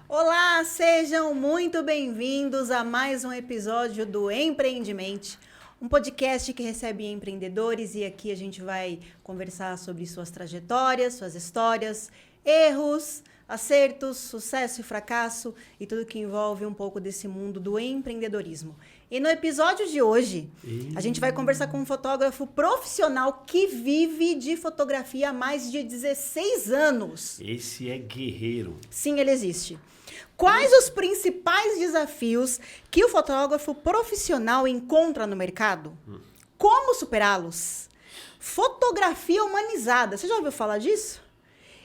Olá, sejam muito bem-vindos a mais um episódio do Empreendimente, um podcast que recebe empreendedores e aqui a gente vai conversar sobre suas trajetórias, suas histórias, erros, acertos, sucesso e fracasso e tudo que envolve um pouco desse mundo do empreendedorismo. E no episódio de hoje, a gente vai conversar com um fotógrafo profissional que vive de fotografia há mais de 16 anos. Esse é guerreiro. Sim, ele existe. Quais os principais desafios que o fotógrafo profissional encontra no mercado? Como superá-los? Fotografia humanizada. Você já ouviu falar disso?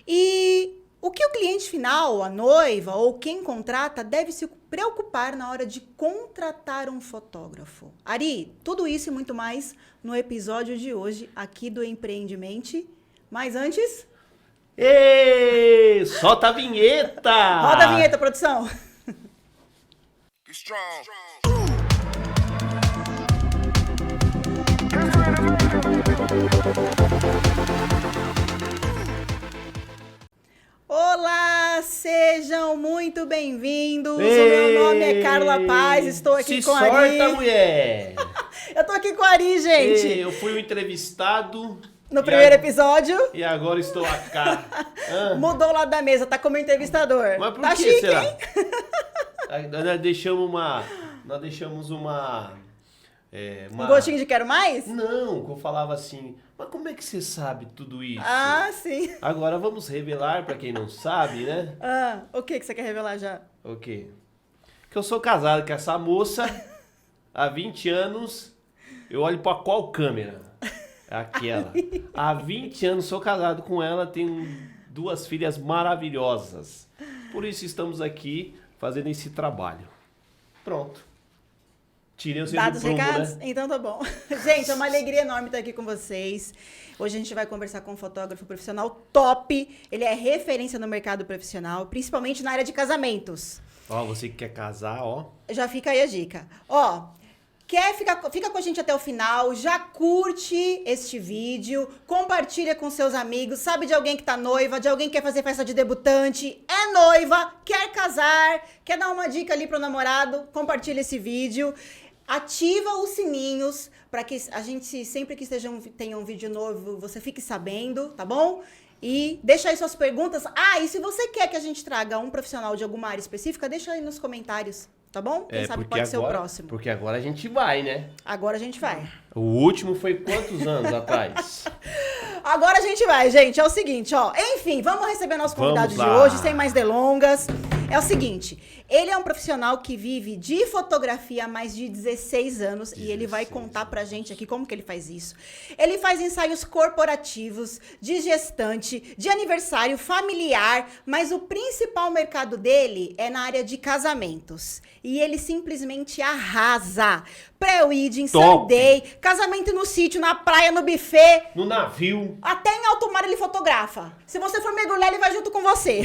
E o que o cliente final, a noiva ou quem contrata deve se preocupar na hora de contratar um fotógrafo? Ari, tudo isso e muito mais no episódio de hoje aqui do Empreendimente. Mas antes... Ê, solta a vinheta! Roda a vinheta, produção! Olá, sejam muito bem-vindos. O meu nome é Carla Paz, estou aqui com a Ari. Sorta, mulher! Eu tô aqui com a Ari, gente. Ei, eu fui o entrevistado. No primeiro episódio. E agora estou cá. Mudou o lado da mesa, tá como entrevistador. Mas por tá que chique, será? hein? Nós deixamos Um gostinho de quero mais? Não, que eu falava assim, mas como é que você sabe tudo isso? Ah, sim. Agora vamos revelar pra quem não sabe, né? O que você quer revelar já? O quê? Que eu sou casado com essa moça há 20 anos. Eu olho pra qual câmera? Aquela. Há 20 anos sou casado com ela, tenho 2 filhas maravilhosas. Por isso estamos aqui fazendo esse trabalho. Pronto. Tirei o seu Dados, prumo, recados? né? Então tá bom. Gente, é uma alegria enorme estar aqui com vocês. Hoje a gente vai conversar com um fotógrafo profissional top. Ele é referência no mercado profissional, principalmente na área de casamentos. Ó, você que quer casar, ó. Já fica aí a dica. Fica com a gente até o final, já curte este vídeo, compartilha com seus amigos, sabe de alguém que tá noiva, de alguém que quer fazer festa de debutante, é noiva, quer casar, quer dar uma dica ali pro namorado, compartilha esse vídeo, ativa os sininhos para que a gente, sempre que tenha um vídeo novo, você fique sabendo, tá bom? E deixa aí suas perguntas. E se você quer que a gente traga um profissional de alguma área específica, deixa aí nos comentários. Tá bom? Quem sabe pode ser o próximo. Porque agora a gente vai, né? Agora a gente vai. O último foi quantos anos atrás? Agora a gente vai, gente. É o seguinte, ó. Enfim, vamos receber nosso convidado de hoje, sem mais delongas. É o seguinte, ele é um profissional que vive de fotografia há mais de 16 anos e ele vai contar pra gente aqui como que ele faz isso. Ele faz ensaios corporativos, de gestante, de aniversário familiar, mas o principal mercado dele é na área de casamentos. E ele simplesmente arrasa. Pré-wedding, Sunday, casamento no sítio, na praia, no buffet. No navio. Até em alto mar ele fotografa. Se você for mergulhar, ele vai junto com você.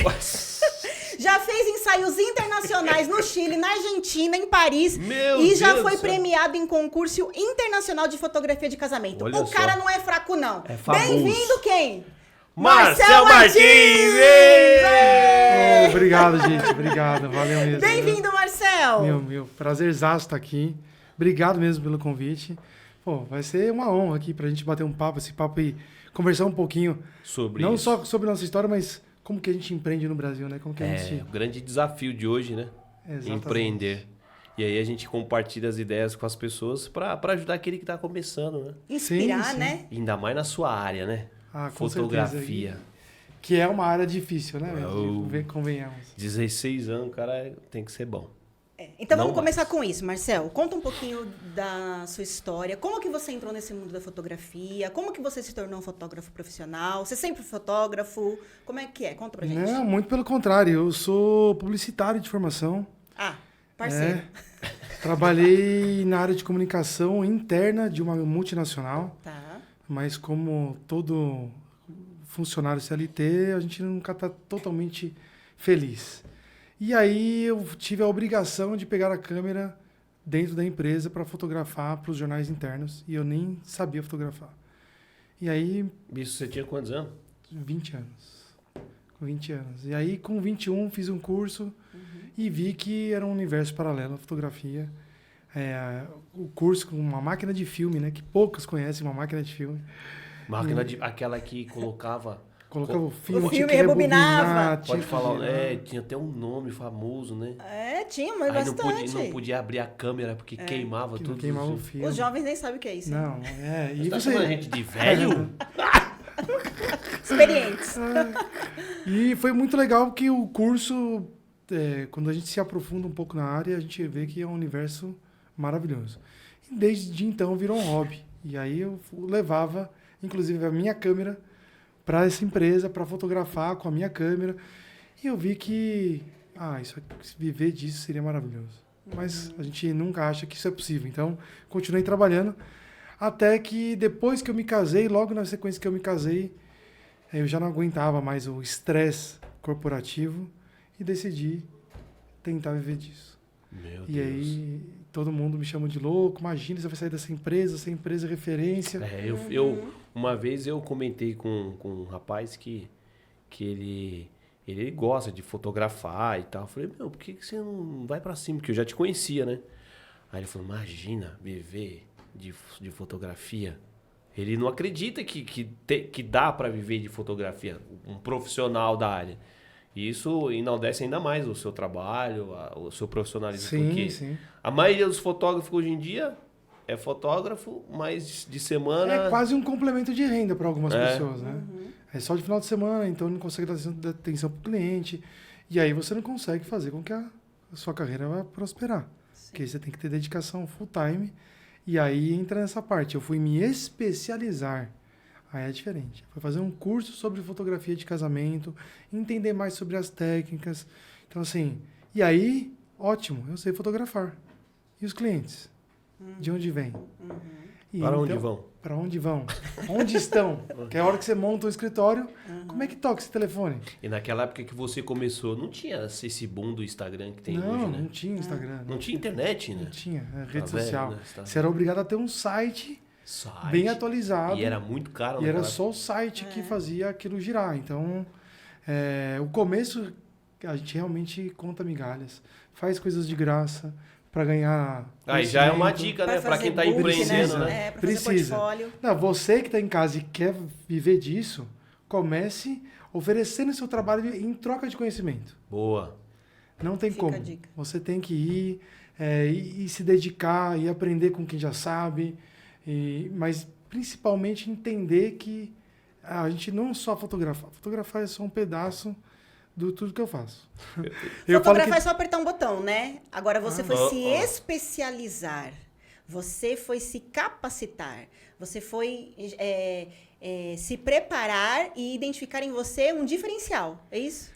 Já fez ensaios internacionais no Chile, na Argentina, em Paris. E já foi premiado em concurso internacional de fotografia de casamento. Olha o cara só. não é fraco, não. É famoso. Bem-vindo quem? Marcel Martins! Obrigado, gente. Obrigado. Valeu mesmo. Bem-vindo, Marcel! Meu prazerzaço estar aqui. Obrigado mesmo pelo convite. Pô, vai ser uma honra aqui pra gente bater um papo, esse papo e conversar um pouquinho. Sobre não isso. só sobre nossa história, mas como que a gente empreende no Brasil, né? Como que a gente... o grande desafio de hoje, né? Exatamente. Empreender. E aí a gente compartilha as ideias com as pessoas pra ajudar aquele que tá começando, né? Inspirar, Sim, sim. né? Ainda mais na sua área, né? Com Fotografia. certeza. Que é uma área difícil, né? Convenhamos. 16 anos, cara, tem que ser bom. Então vamos Não começar mais. com isso, Marcel. Conta um pouquinho da sua história. Como que você entrou nesse mundo da fotografia? Como que você se tornou um fotógrafo profissional? Você sempre foi fotógrafo? Como é que é? Conta pra gente. Não, muito pelo contrário. Eu sou publicitário de formação. Parceiro. Trabalhei na área de comunicação interna de uma multinacional. Tá. Mas como todo funcionário CLT, a gente nunca está totalmente feliz. E aí eu tive a obrigação de pegar a câmera dentro da empresa para fotografar para os jornais internos. E eu nem sabia fotografar. E aí... Isso você tinha quantos anos? 20 anos. Com 20 anos. E aí, com 21, fiz um curso e vi que era um universo paralelo à fotografia. O curso com uma máquina de filme, né? Que poucos conhecem uma máquina de filme. Máquina de... Aquela que colocava... Colocava o filme, O tinha filme que rebobinava. rebobinar, tinha Pode que falar, girar. tinha até um nome famoso, né? Tinha, mas Aí não bastante. podia abrir a câmera porque queimava Que tudo. não queimava o filme. Os jovens nem sabem o que é isso. hein? Não, e Tá você... chamando a gente de velho? Experientes. E foi muito legal que o curso, quando a gente se aprofunda um pouco na área, a gente vê que é um universo maravilhoso. E desde então virou um hobby. E aí eu levava, inclusive, a minha câmera para essa empresa, para fotografar com a minha câmera. E eu vi que viver disso seria maravilhoso. Mas a gente nunca acha que isso é possível. Então, continuei trabalhando. Até que depois que eu me casei, logo na sequência que eu me casei, eu já não aguentava mais o estresse corporativo e decidi tentar viver disso. Meu E Deus. aí todo mundo me chama de louco, imagina, você vai sair dessa empresa é referência. Uma vez eu comentei com um rapaz que ele gosta de fotografar e tal. Eu falei, por que você não vai pra cima? Porque eu já te conhecia, né? Aí ele falou, imagina viver de fotografia. Ele não acredita que dá pra viver de fotografia, um profissional da área. E isso enaltece ainda mais o seu trabalho, o seu profissionalismo. Sim, porque sim. a maioria dos fotógrafos hoje em dia é fotógrafo, mas de semana... É quase um complemento de renda para algumas pessoas, né? É só de final de semana, então não consegue dar atenção para o cliente. E aí você não consegue fazer com que a sua carreira vá prosperar. Porque você tem que ter dedicação full time. E aí entra nessa parte. Eu fui me especializar. Aí é diferente. Foi fazer um curso sobre fotografia de casamento, entender mais sobre as técnicas. Então, assim, e aí, ótimo, eu sei fotografar. E os clientes? De onde vêm? E Para onde então, vão? Para onde vão? Onde estão? Que é a hora que você monta um escritório, como é que toca esse telefone? E naquela época que você começou, não tinha esse boom do Instagram que tem Não, hoje, né? não tinha Instagram. Não tinha internet, né? Não tinha rede Tá velho, social. né? Tá- Você era obrigado a ter um site Site. bem atualizado. E era muito caro. E era naquela só o site que fazia aquilo girar. Então, o começo, a gente realmente conta migalhas. Faz coisas de graça para ganhar Aí já é uma conhecimento. dica, né? Para quem tá fazer book, empreendendo, né? né? Pra fazer Precisa. portfólio. Não, você que está em casa e quer viver disso, comece oferecendo seu trabalho em troca de conhecimento. Boa. Não tem Fica como. a dica. Você tem que ir e se dedicar e aprender com quem já sabe, mas principalmente entender que a gente não só fotografar. Fotografar é só um pedaço do tudo que eu faço. Fotografar é só apertar um botão, né? Agora você foi se ó. especializar, você foi se capacitar, você foi se preparar e identificar em você um diferencial, é isso?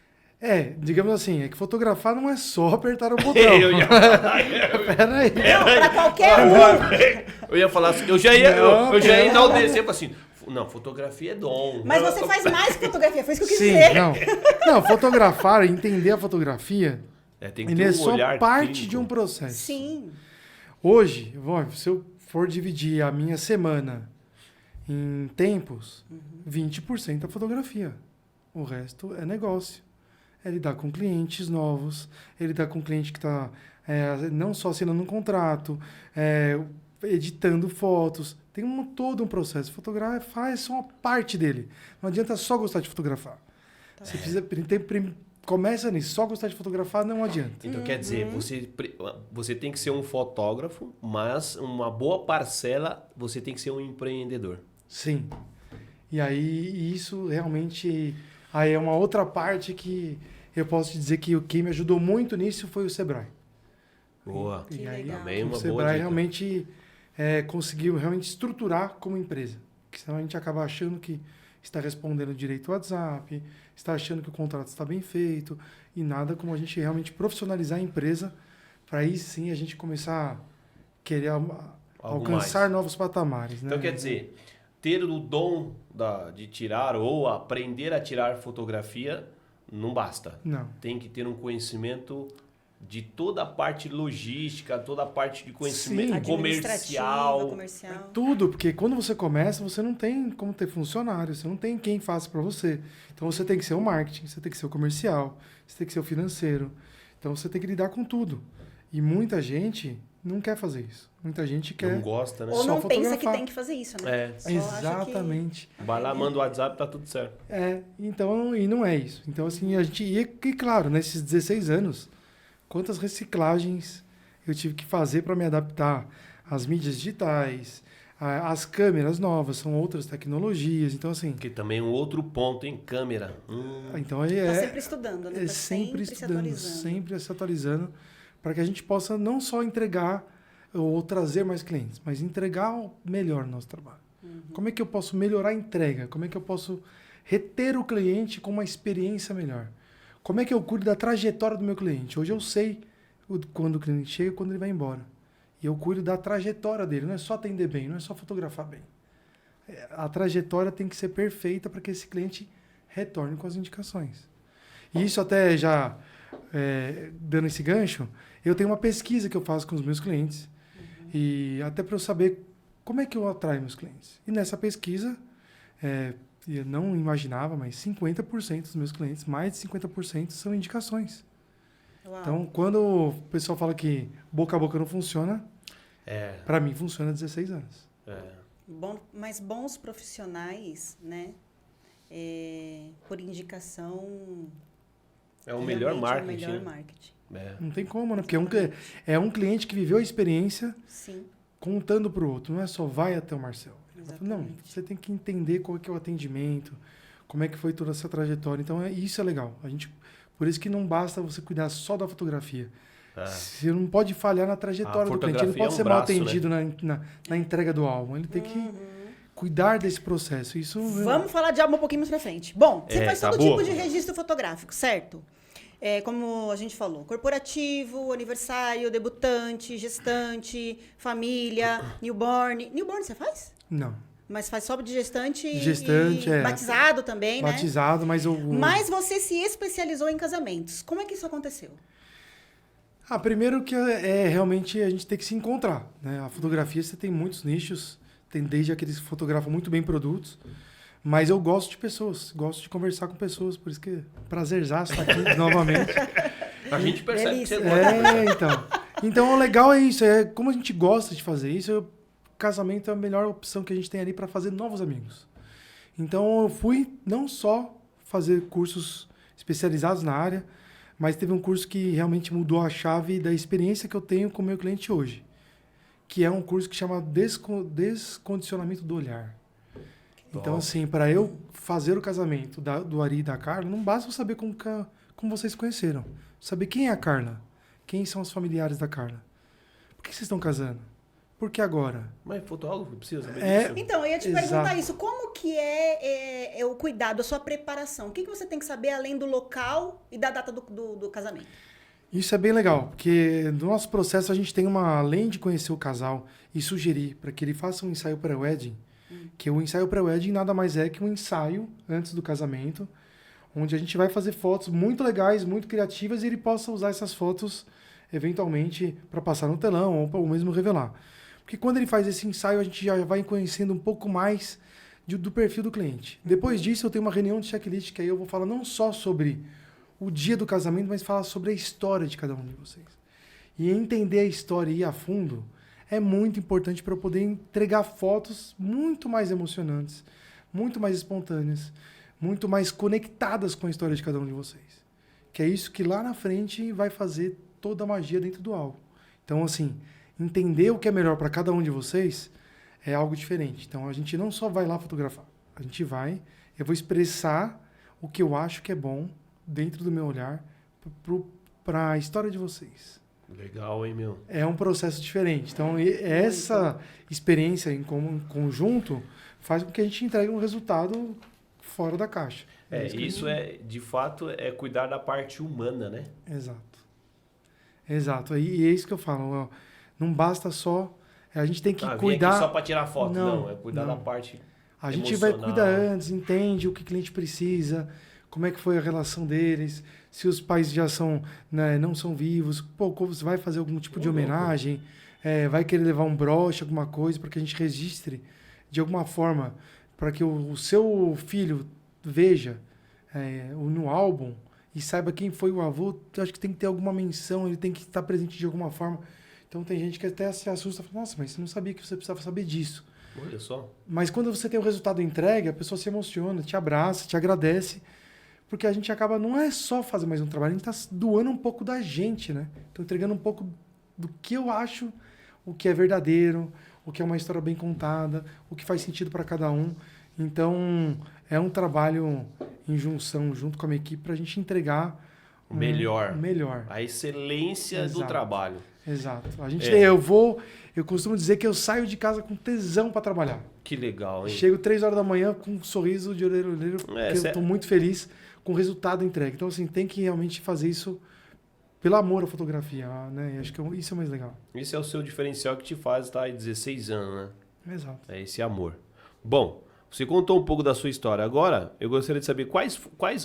Digamos assim, é que fotografar não é só apertar o botão. Eu ia Pera aí. Não, pra qualquer um. eu ia falar assim, eu já ia Não, enaltecer, assim, não, fotografia é dom. Mas você faz mais que fotografia, foi isso que eu quis Sim, dizer. não, fotografar, entender a fotografia, Tem que ele ter é um só olhar parte clínico. de um processo. Sim. Hoje, se eu for dividir a minha semana em tempos, 20% é fotografia. O resto é negócio. É lidar com clientes novos, é lidar com cliente que está não só assinando um contrato, editando fotos. Tem todo um processo. Fotografar é só uma parte dele. Não adianta só gostar de fotografar. Você precisa... Começa nisso. Só gostar de fotografar não adianta. Então, quer dizer, você tem que ser um fotógrafo, mas uma boa parcela você tem que ser um empreendedor. Sim. E aí, isso realmente... Aí é uma outra parte que eu posso te dizer que quem me ajudou muito nisso foi o Sebrae. Boa. Que E aí, legal. Também o uma boa Sebrae dica. realmente conseguiu realmente estruturar como empresa. Porque senão a gente acaba achando que está respondendo direito ao WhatsApp, está achando que o contrato está bem feito, e nada como a gente realmente profissionalizar a empresa, para aí sim a gente começar a querer alcançar mais. novos patamares. Então, né? quer dizer, ter o dom de tirar ou aprender a tirar fotografia não basta. Não. Tem que ter um conhecimento de toda a parte logística, toda a parte de conhecimento Sim. comercial. Comercial. Tudo, porque quando você começa, você não tem como ter funcionário, você não tem quem faça para você. Então você tem que ser o marketing, você tem que ser o comercial, você tem que ser o financeiro. Então você tem que lidar com tudo. E muita gente não quer fazer isso. Muita gente quer. Não gosta, né? Ou Só não pensa que fotografar. tem que fazer isso, né? É. Só acha Exatamente. Vai lá, manda o WhatsApp, tá tudo certo. Então, e não é isso. Então, assim, a gente ia, e claro, nesses 16 anos, quantas reciclagens eu tive que fazer para me adaptar às mídias digitais, às câmeras novas, são outras tecnologias. Então, assim, Que também é um outro ponto, hein? Câmera. então aí Tá sempre estudando, né? é Tá sempre se estudando, atualizando. sempre se atualizando, para que a gente possa não só entregar ou trazer mais clientes, mas entregar o melhor no nosso trabalho. Como é que eu posso melhorar a entrega? Como é que eu posso reter o cliente com uma experiência melhor? Como é que eu cuido da trajetória do meu cliente? Hoje eu sei quando o cliente chega e quando ele vai embora. E eu cuido da trajetória dele. Não é só atender bem, não é só fotografar bem. A trajetória tem que ser perfeita para que esse cliente retorne com as indicações. E isso até já, dando esse gancho, eu tenho uma pesquisa que eu faço com os meus clientes. E até para eu saber como é que eu atraio meus clientes. E nessa pesquisa, eu não imaginava, mas 50% dos meus clientes, mais de 50% são indicações. Uau. Então, quando o pessoal fala que boca a boca não funciona, para mim funciona há 16 anos. Mas bons profissionais, né? Por indicação. É o melhor realmente marketing. É o melhor né? marketing. Não tem como, né? Porque é um cliente que viveu a experiência Sim. contando para o outro. Não é só vai até o Marcel. Exatamente. Não, você tem que entender qual é que é o atendimento, como é que foi toda essa trajetória. Então, isso é legal. Por isso que não basta você cuidar só da fotografia. Você não pode falhar na trajetória do cliente. Ele não pode ser mal atendido, né? na entrega do álbum. Ele tem que cuidar desse processo. Isso Vamos falar de álbum um pouquinho mais pra frente. Bom, você faz todo tipo de registro fotográfico, certo? Como a gente falou, corporativo, aniversário, debutante, gestante, família, newborn. Newborn você faz? Não. Mas faz só de gestante Gestante, batizado também, né? Batizado, mas Mas você se especializou em casamentos. Como é que isso aconteceu? Primeiro que realmente a gente tem que se encontrar, né? A fotografia, você tem muitos nichos, tem desde aqueles que fotografam muito bem produtos, mas eu gosto de pessoas, gosto de conversar com pessoas, por isso que é prazerzaço estar aqui novamente. A gente percebe Delícia. que você gosta. Então o legal é isso, como a gente gosta de fazer isso, o casamento é a melhor opção que a gente tem ali para fazer novos amigos. Então eu fui não só fazer cursos especializados na área, mas teve um curso que realmente mudou a chave da experiência que eu tenho com o meu cliente hoje, que é um curso que chama Descondicionamento do Olhar. Então, assim, para eu fazer o casamento do Ari e da Carla, não basta eu saber como vocês se conheceram. Saber quem é a Carla, quem são os familiares da Carla. Por que vocês estão casando? Por que agora? Mas fotógrafo precisa saber disso? Então, eu ia te Exato. perguntar isso. Como que é o cuidado, a sua preparação? O que você tem que saber além do local e da data do casamento? Isso é bem legal, porque no nosso processo a gente tem além de conhecer o casal e sugerir para que ele faça um ensaio pré-wedding, que o ensaio pré-wedding nada mais é que um ensaio antes do casamento, onde a gente vai fazer fotos muito legais, muito criativas, e ele possa usar essas fotos eventualmente para passar no telão ou mesmo revelar. Porque quando ele faz esse ensaio, a gente já vai conhecendo um pouco mais do perfil do cliente. Depois disso, eu tenho uma reunião de checklist, que aí eu vou falar não só sobre o dia do casamento, mas falar sobre a história de cada um de vocês. E entender a história e ir a fundo é muito importante para eu poder entregar fotos muito mais emocionantes, muito mais espontâneas, muito mais conectadas com a história de cada um de vocês. Que é isso que lá na frente vai fazer toda a magia dentro do álbum. Então, assim, entender o que é melhor para cada um de vocês é algo diferente. Então, a gente não só vai lá fotografar. A gente eu vou expressar o que eu acho que é bom dentro do meu olhar para a história de vocês. Legal, hein, meu? É um processo diferente. Então, essa experiência em conjunto faz com que a gente entregue um resultado fora da caixa. Isso de fato, é cuidar da parte humana, né? Exato. E é isso que eu falo. Ó, não basta só... A gente tem que cuidar... Aqui só para tirar foto, não. É cuidar não. da parte A gente emocional. vai cuidar antes, entende o que o cliente precisa, como é que foi a relação deles, se os pais já são, né, não são vivos, pô, você vai fazer algum tipo de homenagem, vai querer levar um broche, alguma coisa, para que a gente registre de alguma forma, para que o seu filho veja no álbum e saiba quem foi o avô. Eu acho que tem que ter alguma menção, ele tem que estar presente de alguma forma. Então tem gente que até se assusta, fala, nossa, mas você não sabia que você precisava saber disso. Olha só. Mas quando você tem o resultado entregue, a pessoa se emociona, te abraça, te agradece, porque a gente acaba, não é só fazer mais um trabalho, a gente está doando um pouco da gente, né? Então entregando um pouco do que eu acho, o que é verdadeiro, o que é uma história bem contada, o que faz sentido para cada um. Então é um trabalho em junção, junto com a minha equipe, para a gente entregar Melhor. melhor. A excelência do Exato. trabalho. Exato. A gente É. eu costumo dizer que eu saio de casa com tesão para trabalhar. Que legal, hein? Chego 3 horas da manhã com um sorriso de orelha a orelha, porque eu estou muito feliz com o resultado entregue. Então, assim, tem que realmente fazer isso pelo amor à fotografia, né? E acho que isso é o mais legal. Esse é o seu diferencial que te faz estar aí 16 anos, né? Exato. É esse amor. Bom, você contou um pouco da sua história. Agora, eu gostaria de saber quais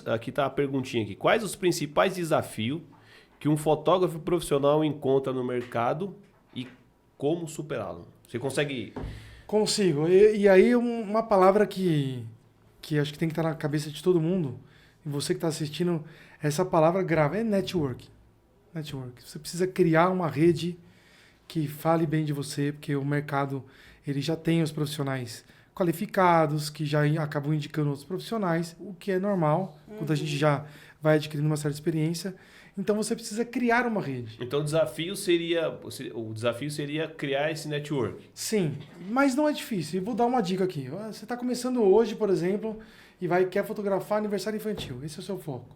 aqui está a perguntinha aqui. Quais os principais desafios que um fotógrafo profissional encontra no mercado e como superá-lo? Você consegue... Consigo. E aí, uma palavra que acho que tem que estar na cabeça de todo mundo, e você que está assistindo, essa palavra grave é network. Network. Você precisa criar uma rede que fale bem de você, porque o mercado ele já tem os profissionais qualificados, que já acabam indicando outros profissionais, o que é normal, quando a gente já vai adquirindo uma certa experiência. Então você precisa criar uma rede. Então o desafio seria criar esse network. Sim, mas não é difícil. Eu vou dar uma dica aqui. Você está começando hoje, por exemplo, e quer fotografar aniversário infantil. Esse é o seu foco.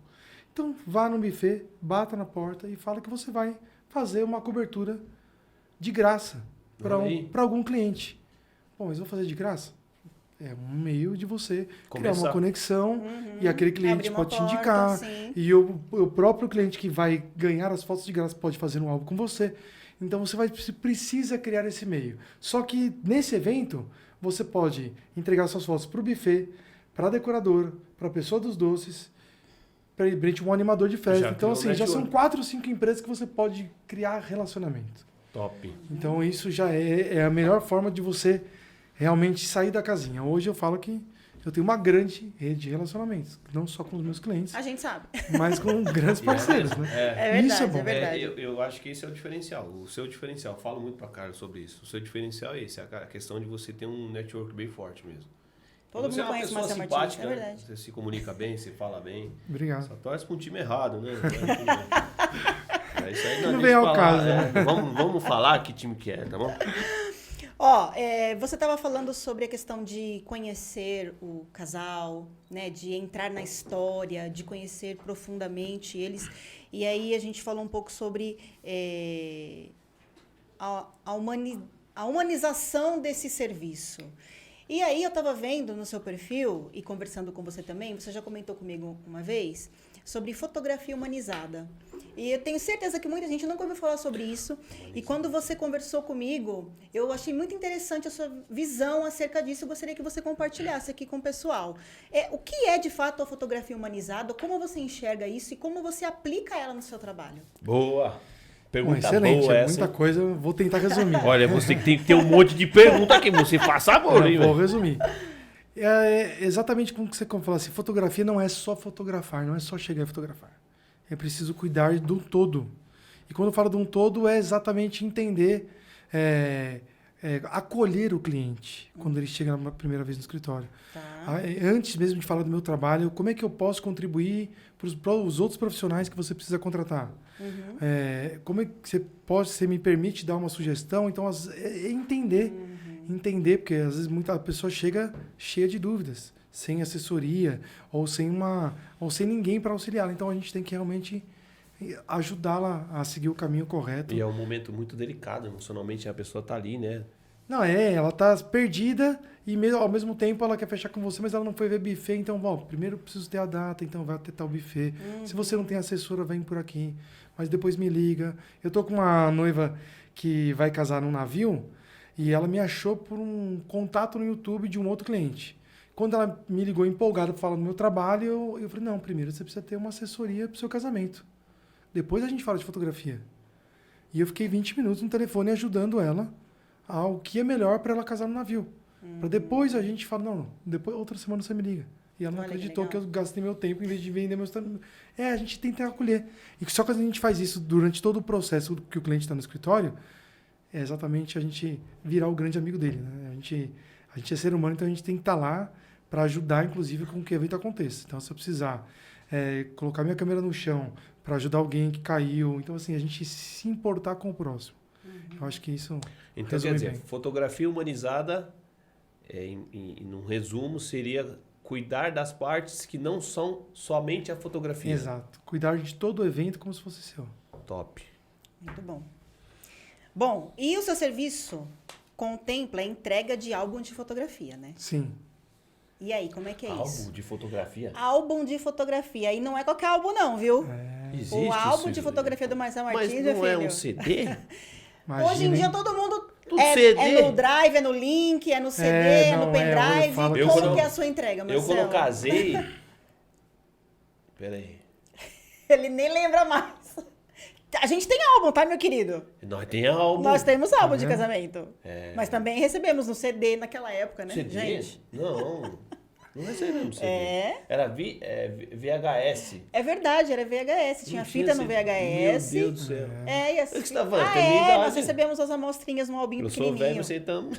Então vá no buffet, bata na porta e fala que você vai fazer uma cobertura de graça para algum cliente. Bom, mas eu vou fazer de graça? É um meio de você criar uma conexão e aquele cliente pode te indicar. Sim. E o próprio cliente que vai ganhar as fotos de graça pode fazer um álbum com você. Então você precisa criar esse meio. Só que nesse evento você pode entregar suas fotos para o buffet, para a decoradora, para a pessoa dos doces, para um animador de festa. Então assim, já são 4 ou 5 empresas que você pode criar relacionamento. Top. Então isso já é a melhor forma de você realmente sair da casinha. Hoje eu falo que eu tenho uma grande rede de relacionamentos, não só com os meus clientes, A gente sabe. mas com grandes parceiros, né? É verdade, Isso é bom. é verdade. Eu acho que esse é o diferencial. O seu diferencial, eu falo muito pra Carlos sobre isso. O seu diferencial é esse, a questão de você ter um network bem forte mesmo. Todo Você mundo é uma conhece o pessoa Marcelo Martins, simpática, é verdade. você se comunica bem, você fala bem. Obrigado. Só torce pra um time errado, né? Isso aí Não deixa vem ao pra lá, caso, né? né? Vamos falar que time que é, tá bom? Ó, você estava falando sobre a questão de conhecer o casal, né? De entrar na história, de conhecer profundamente eles. E aí a gente falou um pouco sobre a humanização desse serviço. E aí eu estava vendo no seu perfil e conversando com você também, você já comentou comigo uma vez, sobre fotografia humanizada. E eu tenho certeza que muita gente nunca ouviu falar sobre isso. E quando você conversou comigo, eu achei muito interessante a sua visão acerca disso. Eu gostaria que você compartilhasse aqui com o pessoal. O que é, de fato, a fotografia humanizada? Como você enxerga isso e como você aplica ela no seu trabalho? Boa! Bom, Pergunta excelente, boa é essa. muita coisa, eu vou tentar resumir. Olha, você tem que ter um monte de pergunta aqui, você faz sabor, hein, Eu vou velho? resumir. É exatamente como você falou assim, fotografia não é só fotografar, não é só chegar e fotografar. É preciso cuidar do todo. E quando eu falo de um todo, é exatamente entender, acolher o cliente quando ele chega na primeira vez no escritório. Tá. Antes mesmo de falar do meu trabalho, como é que eu posso contribuir para os outros profissionais que você precisa contratar? Como é que você me permite dar uma sugestão? Então, entender. Entender, porque às vezes muita pessoa chega cheia de dúvidas, sem assessoria ou sem ninguém para auxiliá-la. Então a gente tem que realmente ajudá-la a seguir o caminho correto. E é um momento muito delicado, emocionalmente a pessoa tá ali, né? Não, ela tá perdida e ao mesmo tempo ela quer fechar com você, mas ela não foi ver buffet, então, primeiro eu preciso ter a data, então vai até tal buffet. Se você não tem assessora, vem por aqui, mas depois me liga. Eu tô com uma noiva que vai casar num navio e ela me achou por um contato no YouTube de um outro cliente. Quando ela me ligou empolgada para falar do meu trabalho, eu falei, não, primeiro você precisa ter uma assessoria para o seu casamento. Depois a gente fala de fotografia. E eu fiquei 20 minutos no telefone ajudando ela ao que é melhor para ela casar no navio. Para depois a gente falar, não, depois outra semana você me liga. E ela não Olha que acreditou que legal. eu gastei meu tempo em vez de vender meus... A gente tenta acolher. E só que a gente faz isso durante todo o processo que o cliente está no escritório, é exatamente a gente virar o grande amigo dele. Né? A gente é ser humano, então a gente tem que estar lá para ajudar, inclusive, com que o evento aconteça. Então, se eu precisar colocar minha câmera no chão para ajudar alguém que caiu, então, assim, a gente se importar com o próximo. Eu acho que isso Então, resume quer dizer, bem. fotografia humanizada, num resumo, seria cuidar das partes que não são somente a fotografia. Exato. Cuidar de todo o evento como se fosse seu. Top. Muito bom. Bom, e o seu serviço contempla a entrega de álbum de fotografia, né? Sim. E aí, como é que é isso? Álbum de fotografia? Álbum de fotografia. E não é qualquer álbum não, viu? Existe O álbum isso? de fotografia do Marcel Mas Martins, meu não é filho. um CD? Imagina, Hoje em dia hein? todo mundo Tudo é CD. no drive, é no link, é no CD, é no não, pendrive. eu falo que- Como Eu quando- que é a sua entrega, Eu Marcel? quando eu casei... Pera aí. Ele nem lembra mais. A gente tem álbum, tá, meu querido? Nós tem álbum. Nós temos álbum de vendo? casamento. Mas também recebemos no CD naquela época, né, CD? gente? Não. Não recebemos CD. É. Era VHS. É verdade, era VHS. Tinha Não fita no CD. VHS. Meu Deus do céu. É, e assim. O que você tá falando? Ah, Tem minha idade. nós recebemos as amostrinhas no albinho Eu sou velho, pequenininho. você então...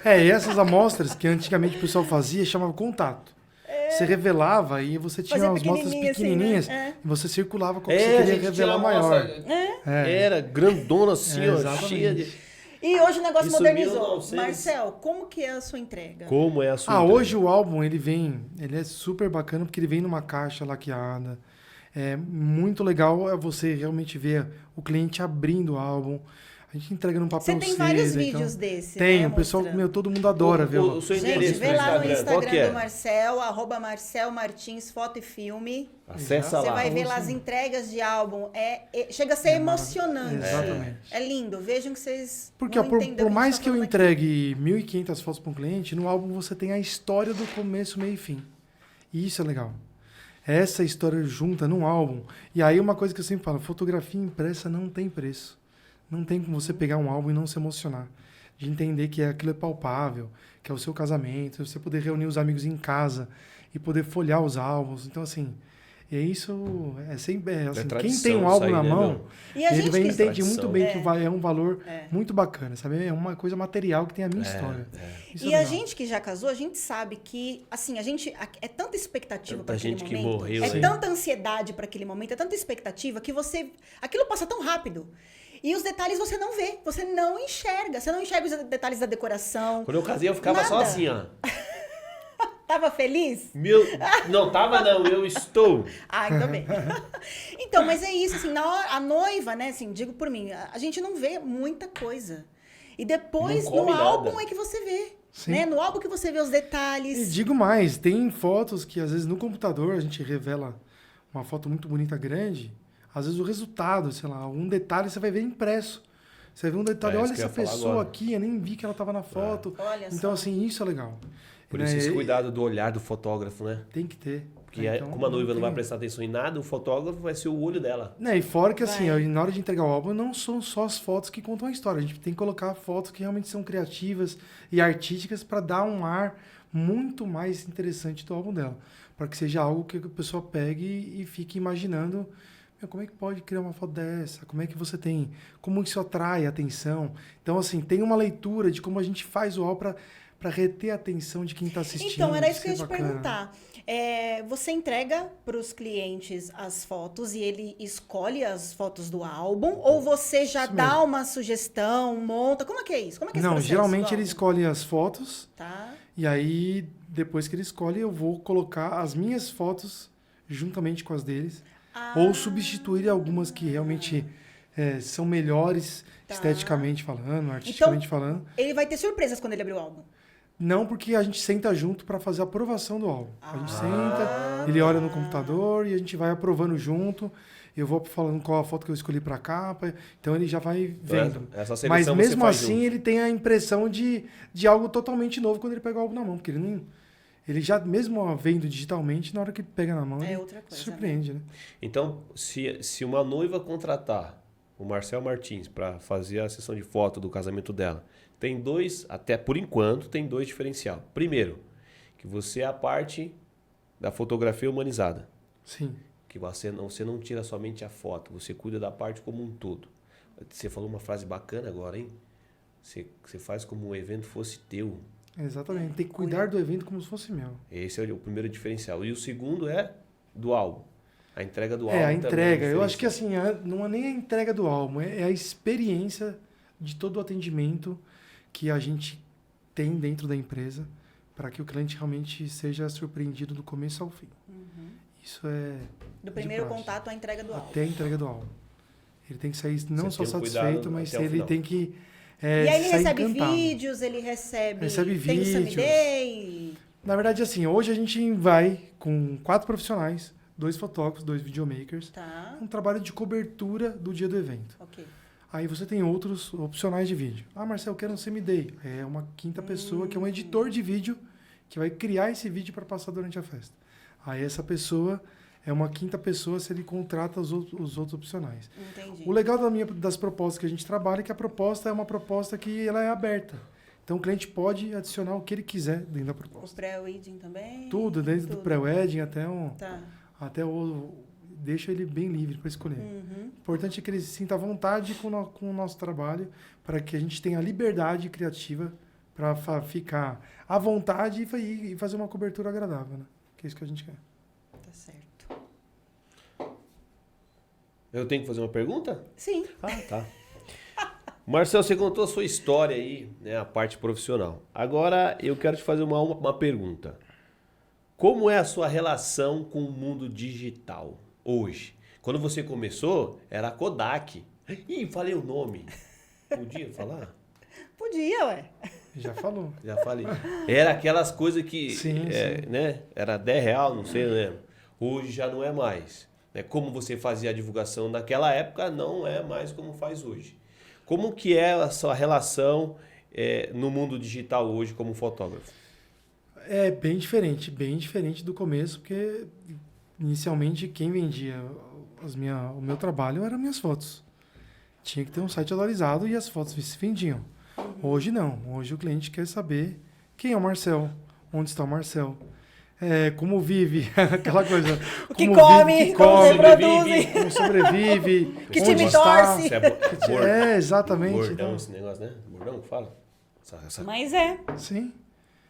E essas amostras que antigamente o pessoal fazia, chamava contato. Você revelava e você tinha Fazia umas amostras pequenininha assim, pequenininhas né? e você circulava qual que É, você a queria gente revelar tinha maior. amostra- Era grandona assim, ó, Exatamente. cheia de... E hoje o negócio Isso modernizou. 1900. Marcel, como que é a sua entrega? Como é a sua Hoje o álbum, ele é super bacana porque ele vem numa caixa laqueada. É muito legal você realmente ver o cliente abrindo o álbum. A gente entrega num papel Você tem seda, vários então- vídeos desse, Tem, né, o pessoal, mostrando. todo mundo adora ver o seu Gente, endereço vê no lá no Instagram, qual que Instagram é? do Marcel, @Marcel Martins Foto e Filme. Acessa Você lá. vai ver lá as entregas de álbum. Chega a ser emocionante. Exatamente. É lindo. Vejam que vocês Porque vão ó, por, entender por o que a mais gente que eu tá falando entregue 1.500 fotos para um cliente, no álbum você tem a história do começo, meio e fim. E isso é legal. Essa história junta num álbum. E aí uma coisa que eu sempre falo, fotografia impressa não tem preço. Não tem como você pegar um álbum e não se emocionar. De entender que aquilo é palpável, que é o seu casamento, você poder reunir os amigos em casa e poder folhear os álbuns. Então, assim, é isso. Assim, quem tradição tem um isso álbum aí, na né, mão, meu? E a ele gente vai que- entender muito Tradição. bem que é um valor muito bacana, sabe? É uma coisa material que tem a minha história. Isso E é a legal. gente que já casou, a gente sabe que, assim, é tanta expectativa Tanta para aquele gente que momento, morreu é aí. tanta ansiedade para aquele momento, é tanta expectativa que aquilo passa tão rápido. E os detalhes você não vê, você não enxerga os detalhes da decoração. Quando eu casei, eu ficava só Nada. assim, ó. Tava feliz? Não, tava não, eu estou. Ah, ainda bem. Então, mas é isso, assim, na hora, a noiva, né, assim, digo por mim, a gente não vê muita coisa. E depois, Não no come álbum nada. é que você vê, Sim. né? No álbum que você vê os E detalhes. digo mais, tem fotos que às vezes no computador a gente revela uma foto muito bonita, grande, às vezes o resultado, sei lá, algum detalhe você vai ver impresso. Você vê um detalhe, É, olha isso que eu essa ia falar pessoa agora. aqui, eu nem vi que ela estava na foto. Olha Então, só. assim, isso é legal. Por Né? isso, esse cuidado do olhar do fotógrafo, né? Tem que ter. Porque Então, como a noiva não vai tem- prestar atenção em nada, o fotógrafo vai ser o olho dela. Né, e fora que assim, Vai. na hora de entregar o álbum, não são só as fotos que contam a história. A gente tem que colocar fotos que realmente são criativas e artísticas para dar um ar muito mais interessante do álbum dela. Para que seja algo que a pessoa pegue e fique imaginando, "Meu, como é que pode criar uma foto dessa? Como é que você tem? Como isso atrai a atenção?" Então, assim, tem uma leitura de como a gente faz o álbum para reter a atenção de quem está assistindo. Então, era isso que eu ia te é bacana. perguntar. Você entrega para os clientes as fotos e ele escolhe as fotos do álbum? Ou você já Isso dá mesmo. uma sugestão, monta? Como é que é isso? Como é que é esse Não, processo geralmente do ele álbum? escolhe as fotos. Tá. E aí, depois que ele escolhe, eu vou colocar as minhas fotos juntamente com as deles. Ah. Ou substituir algumas que realmente são melhores Tá. esteticamente falando, artisticamente falando. Ele vai ter surpresas quando ele abrir o álbum. Não, porque a gente senta junto para fazer a aprovação do álbum. A gente senta, ele olha no computador e a gente vai aprovando junto. Eu vou falando qual a foto que eu escolhi para capa. Então ele já vai vendo. Essa seleção Mas você mesmo faz assim, junto. ele tem a impressão de algo totalmente novo quando ele pega o álbum na mão. Porque ele ele já, mesmo vendo digitalmente, na hora que ele pega na mão, É ele outra coisa, se surpreende, né? Então, se uma noiva contratar o Marcel Martins para fazer a sessão de foto do casamento dela, tem dois, até por enquanto, tem dois diferencial. Primeiro, que você é a parte da fotografia humanizada. Sim. Que você não tira somente a foto, você cuida da parte como um todo. Você falou uma frase bacana agora, hein? Você faz como o evento fosse teu. Exatamente. Tem que cuidar do evento como se fosse meu. Esse é o primeiro diferencial. E o segundo é do álbum. A entrega do álbum. É, a também entrega. Eu diferencial. acho que assim, não é nem a entrega do álbum, é a experiência de todo o atendimento que a gente tem dentro da empresa para que o cliente realmente seja surpreendido do começo ao fim. Isso é Do primeiro praxe. contato à entrega do álbum. até a entrega do álbum. Ele tem que sair não Você só tem um satisfeito, cuidado mas até o ele final. tem que E aí ele sair recebe encantado. vídeos, ele recebe... Recebe Tem o Sunny vídeos. Day. Na verdade, assim, hoje a gente vai com 4 profissionais, 2 fotógrafos, 2 videomakers, Tá, um trabalho de cobertura do dia do evento. ok. Aí você tem outros opcionais de vídeo. Ah, Marcelo, eu quero um semi-day. É uma quinta pessoa que é um editor de vídeo que vai criar esse vídeo para passar durante a festa. Aí essa pessoa é uma quinta pessoa se ele contrata os outros opcionais. Entendi. O legal das propostas que a gente trabalha é que a proposta é uma proposta que ela é aberta. Então o cliente pode adicionar o que ele quiser dentro da O proposta. pré-wedding também? Tudo, desde do pré-wedding Tá. até o... Deixa ele bem livre para escolher. Uhum. O importante é que ele se sinta à vontade com o nosso trabalho, para que a gente tenha liberdade criativa para ficar à vontade e fazer uma cobertura agradável, né? Que é isso que a gente quer. Tá certo. Eu tenho que fazer uma pergunta? Sim. Ah, tá. Marcel, você contou a sua história aí, né, a parte profissional. Agora eu quero te fazer uma pergunta. Como é a sua relação com o mundo digital hoje? Quando você começou, era a Kodak. Ih, falei o nome. Podia falar? Podia, ué. Já falou. Já falei. Era aquelas coisas que, Sim, sim. né, era R$10, não sei, né? Hoje já não é mais. Né? Como você fazia a divulgação naquela época, não é mais como faz hoje. Como que é a sua relação no mundo digital hoje como fotógrafo? É bem diferente do começo, porque inicialmente quem vendia o meu trabalho eram minhas fotos. Tinha que ter um site atualizado e as fotos se vendiam. Hoje não. Hoje o cliente quer saber quem é o Marcel, onde está o Marcel, como vive, aquela coisa. O que como come, vive, que como come, reproduz. como sobrevive, Que onde time está. torce. Você é Exatamente. bordão Então, esse negócio, né? Bordão que fala? Essa... Mas é. sim.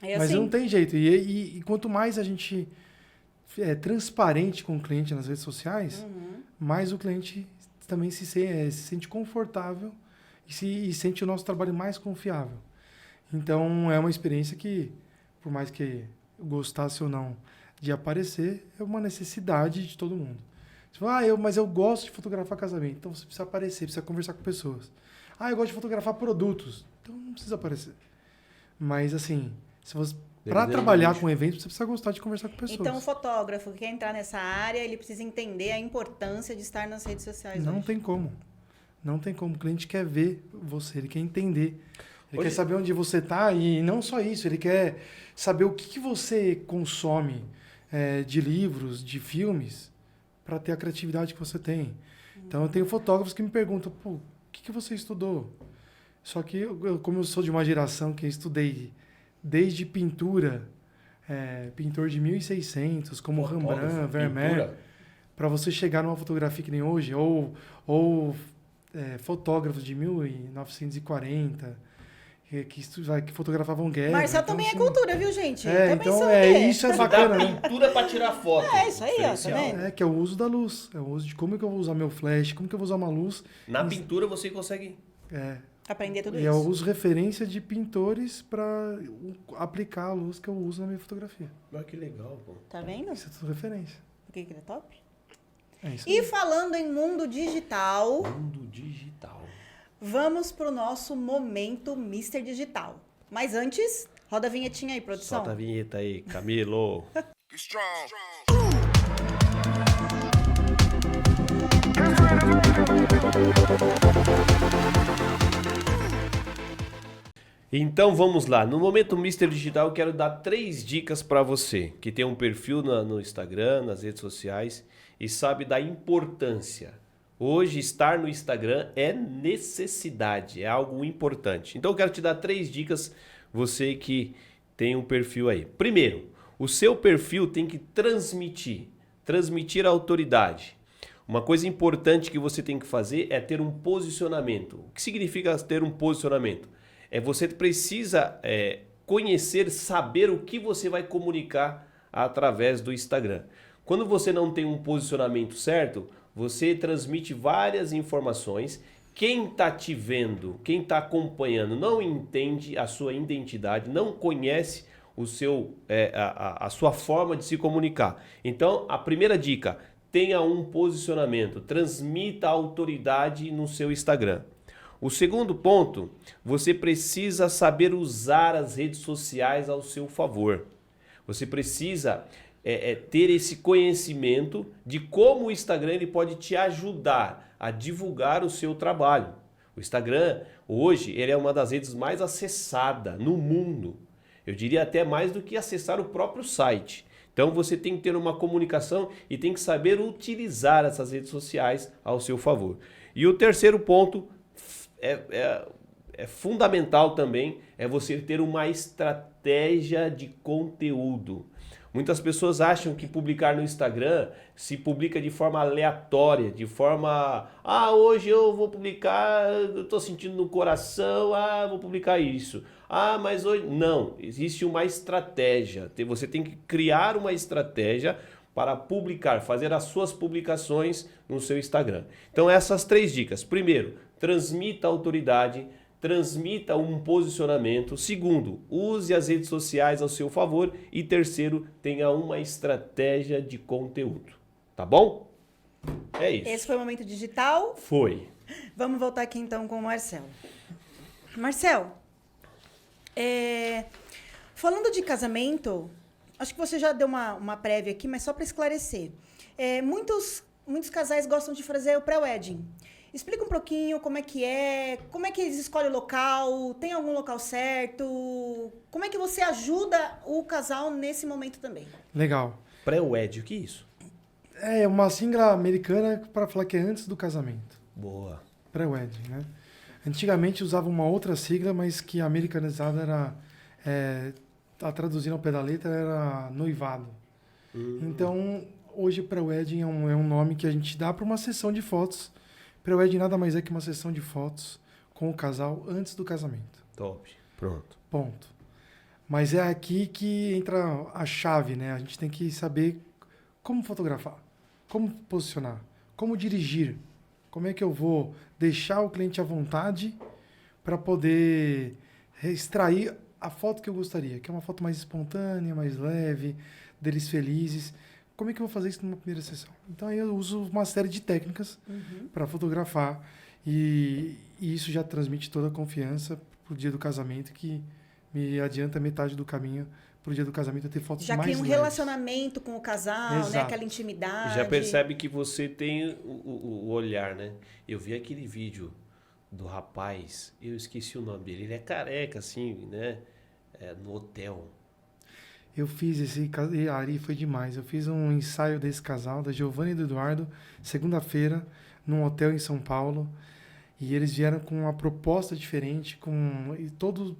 É Mas assim. não tem jeito. E quanto mais a gente é transparente com o cliente nas redes sociais, mais o cliente também se sente confortável e sente o nosso trabalho mais confiável. Então, é uma experiência que, por mais que eu gostasse ou não de aparecer, é uma necessidade de todo mundo. Você fala, mas eu gosto de fotografar casamento. Então, você precisa aparecer, precisa conversar com pessoas. Eu gosto de fotografar produtos. Então, não precisa aparecer. Mas, assim, se você... Para trabalhar com eventos, você precisa gostar de conversar com pessoas. Então, o fotógrafo que quer entrar nessa área, ele precisa entender a importância de estar nas redes sociais Não hoje. tem como. Não tem como. O cliente quer ver você, ele quer entender. Ele quer saber onde você está e não só isso, ele quer saber o que você consome de livros, de filmes, para ter a criatividade que você tem. Então, eu tenho fotógrafos que me perguntam, o que você estudou? Só que, como eu sou de uma geração que eu estudei desde pintura, pintor de 1600, como Rembrandt, Vermeer, para você chegar numa fotografia que nem hoje, ou fotógrafos de 1940, que fotografavam guerra. Marcel então, também assim, é cultura, viu, gente? Então, são o quê? isso é Você dá bacana, né? pintura para tirar foto. É, isso aí, ó, tá Diferencial. vendo? Que é o uso da luz, é o uso de como que eu vou usar meu flash, como que eu vou usar uma luz. Na pintura você consegue... Aprender tudo E eu isso. uso referência de pintores para aplicar a luz que eu uso na minha fotografia. Olha que legal, pô. Tá vendo? Isso é tudo referência. Por que ele é top? É isso E aí. falando em mundo digital, Mundo digital. vamos pro nosso momento Mr. Digital. Mas antes, roda a vinhetinha aí, produção. Solta a vinheta aí, Camilo. Então vamos lá. No Momento Mister Digital eu quero dar 3 dicas para você que tem um perfil no Instagram, nas redes sociais e sabe da importância. Hoje estar no Instagram é necessidade, é algo importante. Então eu quero te dar 3 dicas, você que tem um perfil aí. Primeiro, o seu perfil tem que transmitir a autoridade. Uma coisa importante que você tem que fazer é ter um posicionamento. O que significa ter um posicionamento? Você precisa conhecer, saber o que você vai comunicar através do Instagram. Quando você não tem um posicionamento certo, você transmite várias informações. Quem está te vendo, quem está acompanhando, não entende a sua identidade, não conhece a sua forma de se comunicar. Então, a primeira dica, tenha um posicionamento, transmita autoridade no seu Instagram. O segundo ponto, você precisa saber usar as redes sociais ao seu favor. Você precisa ter esse conhecimento de como o Instagram ele pode te ajudar a divulgar o seu trabalho. O Instagram, hoje, ele é uma das redes mais acessadas no mundo. Eu diria até mais do que acessar o próprio site. Então você tem que ter uma comunicação e tem que saber utilizar essas redes sociais ao seu favor. E o terceiro ponto é fundamental também, é você ter uma estratégia de conteúdo. Muitas pessoas acham que publicar no Instagram se publica de forma aleatória, de forma... hoje eu vou publicar, eu estou sentindo no coração, vou publicar isso. Mas hoje... Não, existe uma estratégia. Você tem que criar uma estratégia para publicar, fazer as suas publicações no seu Instagram. Então essas 3 dicas. Primeiro, transmita autoridade, transmita um posicionamento. Segundo, use as redes sociais ao seu favor. E terceiro, tenha uma estratégia de conteúdo. Tá bom? É isso. Esse foi o Momento Digital. Foi. Vamos voltar aqui então com o Marcel. Marcel, falando de casamento, acho que você já deu uma prévia aqui, mas só para esclarecer. Muitos casais gostam de fazer o pré-wedding. Explica um pouquinho como é que eles escolhem o local, tem algum local certo? Como é que você ajuda o casal nesse momento também? Legal. Pré-wedding, o que é isso? É uma sigla americana para falar que é antes do casamento. Boa. Pré-wedding, né? Antigamente usava uma outra sigla, mas que a americanizada era... traduzindo ao pé da letra, era noivado. Então, hoje pré-wedding é um nome que a gente dá para uma sessão de fotos. Pré-wedding nada mais é que uma sessão de fotos com o casal antes do casamento. Top. Pronto. Ponto. Mas é aqui que entra a chave, né? A gente tem que saber como fotografar, como posicionar, como dirigir. Como é que eu vou deixar o cliente à vontade para poder extrair a foto que eu gostaria, que é uma foto mais espontânea, mais leve, deles felizes. Como é que eu vou fazer isso numa primeira sessão? Então, aí eu uso uma série de técnicas para fotografar e isso já transmite toda a confiança para o dia do casamento, que me adianta metade do caminho para o dia do casamento eu ter fotos já mais cria um leves. relacionamento com o casal, Exato. né? Aquela intimidade. Já percebe que você tem o olhar, né? Eu vi aquele vídeo do rapaz, eu esqueci o nome dele, ele é careca, assim, né? No hotel. Eu fiz Ari, foi demais. Eu fiz um ensaio desse casal, da Giovanna e do Eduardo, segunda-feira, num hotel em São Paulo. E eles vieram com uma proposta diferente, todo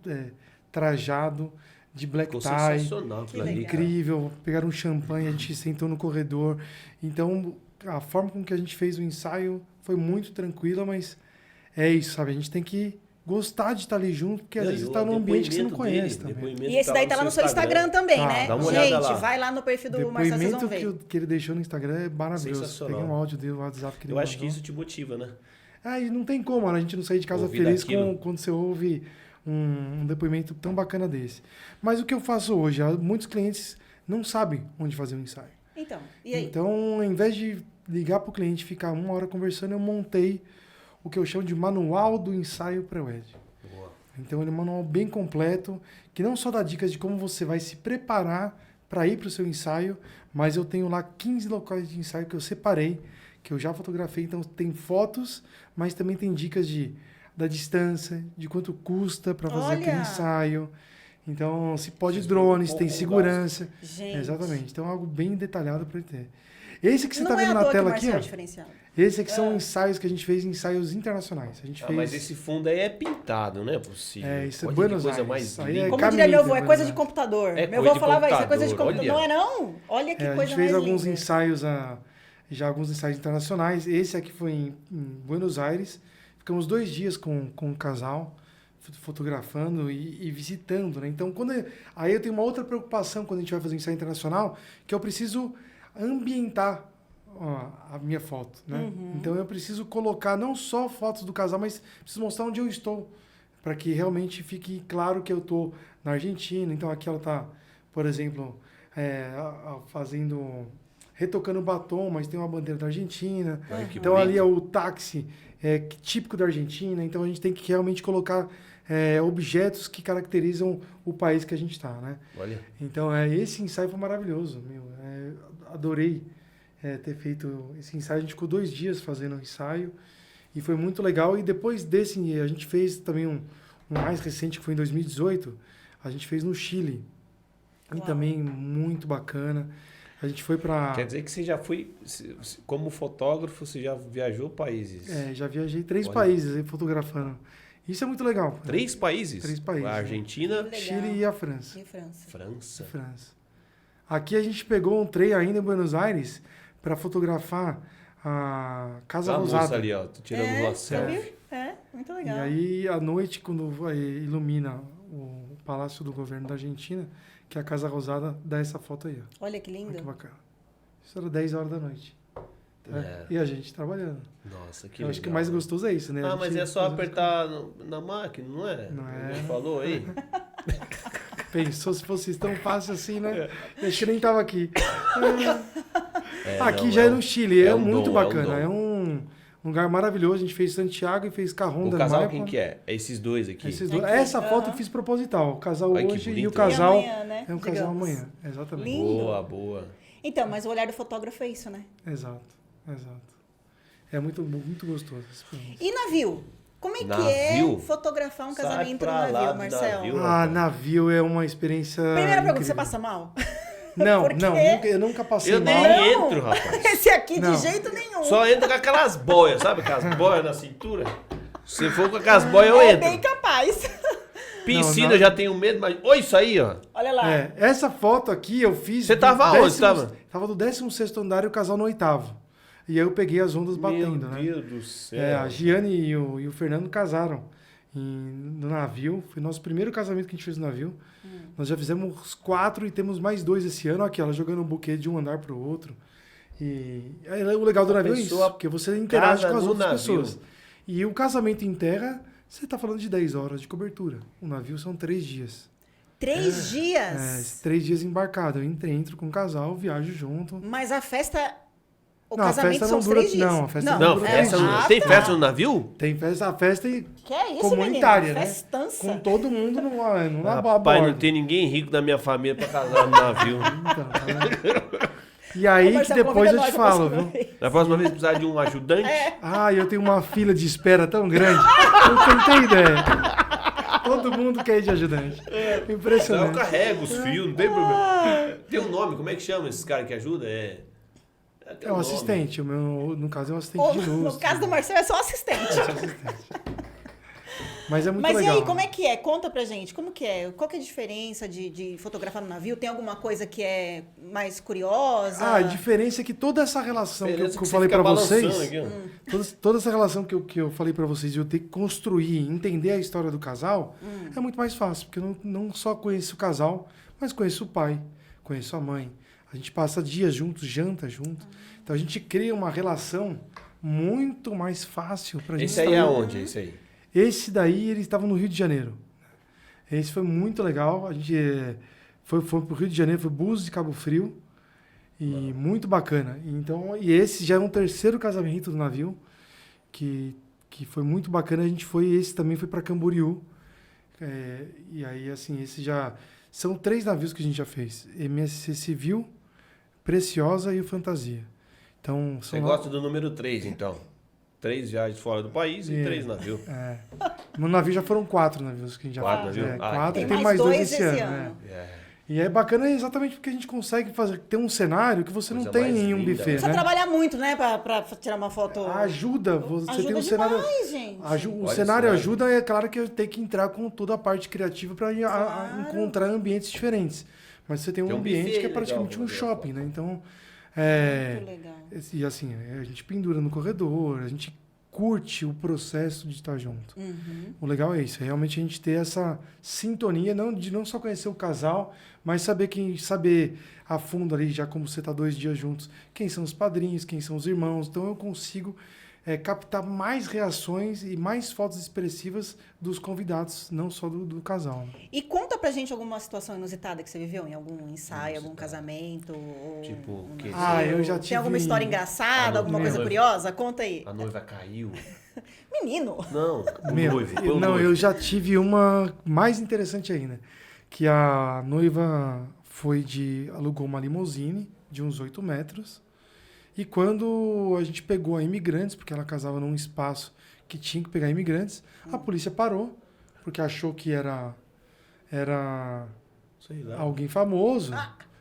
trajado, de black tie. Sensacional aquilo ali. Incrível. Pegaram um champanhe, a gente sentou no corredor. Então, a forma com que a gente fez o ensaio foi muito tranquila, mas é isso, sabe? A gente tem que gostar de estar ali junto, porque às vezes está num ambiente que você não conhece também. E esse daí tá lá no seu Instagram também, né? Dá uma olhada Gente, lá. vai lá no perfil do Marcelo, vocês vão ver. O que ele deixou no Instagram é maravilhoso. Sensacional. Peguei um áudio dele, o WhatsApp que ele Eu acho que mandou. isso te motiva, né? E não tem como, a gente não sair de casa Ouvir feliz daquilo. quando você ouve um depoimento tão bacana desse. Mas o que eu faço hoje? Muitos clientes não sabem onde fazer um ensaio. Então, e aí? Então, ao invés de ligar para o cliente e ficar 1 hora conversando, eu montei o que eu chamo de manual do ensaio pré-wedding. Boa. Então, ele é um manual bem completo, que não só dá dicas de como você vai se preparar para ir para o seu ensaio, mas eu tenho lá 15 locais de ensaio que eu separei, que eu já fotografei. Então, tem fotos, mas também tem dicas de da distância, de quanto custa para fazer aquele Olha! ensaio. Então, se pode Vocês drones, preocupam tem com o segurança. Gente. Exatamente. Então, é algo bem detalhado para ele ter. Esse que você Não está é vendo à na toa que o tela aqui, Marcelo é ó. diferenciado. Esse aqui são ensaios que a gente fez, ensaios internacionais. A gente fez. Mas esse fundo aí é pintado, não é possível. É, isso é Olha Buenos que coisa Aires. mais Aí linda. é Como diria meu avô, é Buenos coisa de Aires. computador. É Meu coisa avô de falava isso, é coisa de computador, computador. olha. Não é não? Olha que A coisa gente fez mais alguns linda. ensaios, já alguns ensaios internacionais. Esse aqui foi em Buenos Aires. Ficamos 2 dias com o casal, fotografando e visitando, né? Então, aí eu tenho uma outra preocupação quando a gente vai fazer um ensaio internacional, que eu preciso ambientar a minha foto, né? Então, eu preciso colocar não só fotos do casal, mas preciso mostrar onde eu estou, para que realmente fique claro que eu estou na Argentina. Então, aqui ela está, por exemplo, retocando batom, mas tem uma bandeira da Argentina. Olha que Então ali é bonito. o táxi típico da Argentina. Então a gente tem que realmente colocar objetos que caracterizam o país que a gente está, né? Olha. Então esse ensaio foi maravilhoso, meu. Adorei ter feito esse ensaio. A gente ficou 2 dias fazendo o ensaio e foi muito legal. E depois desse a gente fez também um mais recente, que foi em 2018. A gente fez no Chile. E Uau. também muito bacana. A gente foi para... Quer dizer que você já foi, como fotógrafo, você já viajou países? já viajei 3 Olha. países aí fotografando. Isso é muito legal. 3 países? 3 países, A né? Argentina, Legal. Chile e a França. E França. França. França. Aqui a gente pegou um trem ainda em Buenos Aires para fotografar a Casa A moça Rosada. ali, ó, tô tirando uma Você viu? selfie. Muito E legal. aí, à noite, quando ilumina o Palácio do Governo da Argentina, que é a Casa Rosada, dá essa foto aí, ó. Olha que Olha lindo. que bacana. Isso era 10 horas da noite. Tá? É. E a gente trabalhando. Nossa, que Eu legal. acho que o mais gostoso é isso, né? A Ah, mas gente é só faz as apertar na máquina, não é? Não é. Você falou aí? Pensou se fosse tão fácil assim, né? Eu acho que nem tava aqui. Aqui não, já é no Chile, é um muito dom, bacana. é É um um lugar maravilhoso. A gente fez Santiago e fez Cajón O del casal Maipo. quem que é? É esses dois aqui. Esses dois. Aqui, Essa foto eu aham. fiz proposital. O casal Ai, que hoje e bonito. o casal E amanhã, né? é um casal Digamos. amanhã. Exatamente. Lindo. Boa, boa. Então, mas o olhar do fotógrafo é isso, né? Exato. É muito, muito gostoso essa experiência. E navio? Como é que Navio? é fotografar um Sai casamento no pra lá navio, do Marcelo? navio. Navio é uma experiência. Primeira pergunta, incrível. você passa mal? Não, Por quê? não, eu nunca passei Eu mal. nem Não. entro, rapaz. Esse aqui Não. de jeito nenhum. Só entra com aquelas boias, sabe? Aquelas boias na cintura. Se for com aquelas boias, eu É entro. bem capaz. Piscina, Não, eu já tenho medo, mas... Olha isso aí, ó. Olha lá. Essa foto aqui eu fiz. Você do tava onde? Tava? Tava do 16º andar e o casal no 8º. E aí eu peguei as ondas batendo, Meu né? Deus do céu. A Giane e o Fernando casaram no navio. Foi nosso primeiro casamento que a gente fez no navio. Nós já fizemos 4 e temos mais 2 esse ano. Aqui, ela jogando um buquê de um andar pro outro. E aí, o legal do navio é isso, pessoa porque você interage casa com as no outras navio. pessoas. E o casamento em terra, você tá falando de 10 horas de cobertura. O navio são 3 dias. 3 dias. 3 dias embarcado. Eu entro com o casal, viajo junto. Mas a festa... O Não, a casamento festa são não os dura- 3 dias. não, a festa Não, dura festa, três dias. tem festa no navio? Tem festa, a festa e Que é isso, comunitária, menino? né? Festança. Com todo mundo no Rapaz, não tem ninguém rico da minha família pra casar no navio. Então, tá vendo? E aí que Marcelo, depois convida eu te nós falo, pra viu? próxima vez. Na próxima vez precisar de um ajudante, Eu tenho uma fila de espera tão grande. Não tem ideia. Todo mundo quer ir de ajudante. eu Impressionante. carrego os fios, não tem problema. Tem um nome, como é que chama esses caras que ajudam? Tem É um nome. assistente. O meu, no caso, é um assistente Ou, de luz. no caso do Marcelo, é só assistente. Mas é muito Mas legal. e aí, como é que é? Conta pra gente. Como que é? Qual que é a diferença de fotografar no navio? Tem alguma coisa que é mais curiosa? A diferença é que toda essa relação que Beleza eu que você falei fica pra vocês... balançando aqui, ó. Toda essa relação que eu falei pra vocês de eu ter que construir, entender a história do casal, é muito mais fácil, porque eu não só conheço o casal, mas conheço o pai, conheço a mãe. A gente passa dias juntos, janta junto. Então a gente cria uma relação muito mais fácil pra gente Esse aí estar é junto. onde? Esse aí? Esse daí, eles estavam no Rio de Janeiro. Esse foi muito legal. A gente foi pro Rio de Janeiro, foi Búzios de Cabo Frio. E muito bacana. Então, e esse já é um terceiro casamento do navio, que foi muito bacana. Esse também foi para Camboriú. E aí, assim, esse já... São 3 navios que a gente já fez. MSC Civil, Preciosa e o Fantasia. Então, Você são gosta do número 3, então? 3 viagens fora do país e 3 navios. No navio já foram 4 navios que a gente já 4 fez. navios? 4 Tem e tem mais mais 2 dois esse esse ano. ano. E é bacana exatamente porque a gente consegue ter um cenário que você não Coisa tem mais em um linda, buffet, né? Precisa né? trabalhar muito, né, pra tirar uma foto. Ajuda, você Ajuda tem um demais, cenário. gente. O Olha cenário só. ajuda, é claro que eu tenho que entrar com toda a parte criativa para Claro. encontrar ambientes diferentes. Mas você tem um Tem um ambiente buffet que é legal praticamente pra um fazer shopping, né? Então, Muito legal. e assim, a gente pendura no corredor, a gente curte o processo de estar junto. Uhum. O legal é isso, é realmente a gente ter essa sintonia, de não só conhecer o casal, mas saber a fundo ali, já como você está 2 dias juntos, quem são os padrinhos, quem são os irmãos. Então eu consigo captar mais reações e mais fotos expressivas dos convidados, não só do casal. Né? E conta pra gente alguma situação inusitada que você viveu em algum ensaio, algum casamento. Ou Tipo, um que- navio. eu já Tem alguma tive- história engraçada, Ah, alguma não, coisa não. curiosa? Conta aí. A noiva caiu. Menino. Não, o Meu, noivo. Foi o não, noivo. eu já tive uma mais interessante ainda, que a noiva alugou uma limusine de uns 8 metros, e quando a gente pegou a imigrantes, porque ela casava num espaço que tinha que pegar imigrantes, a polícia parou, porque achou que era Sei lá. alguém famoso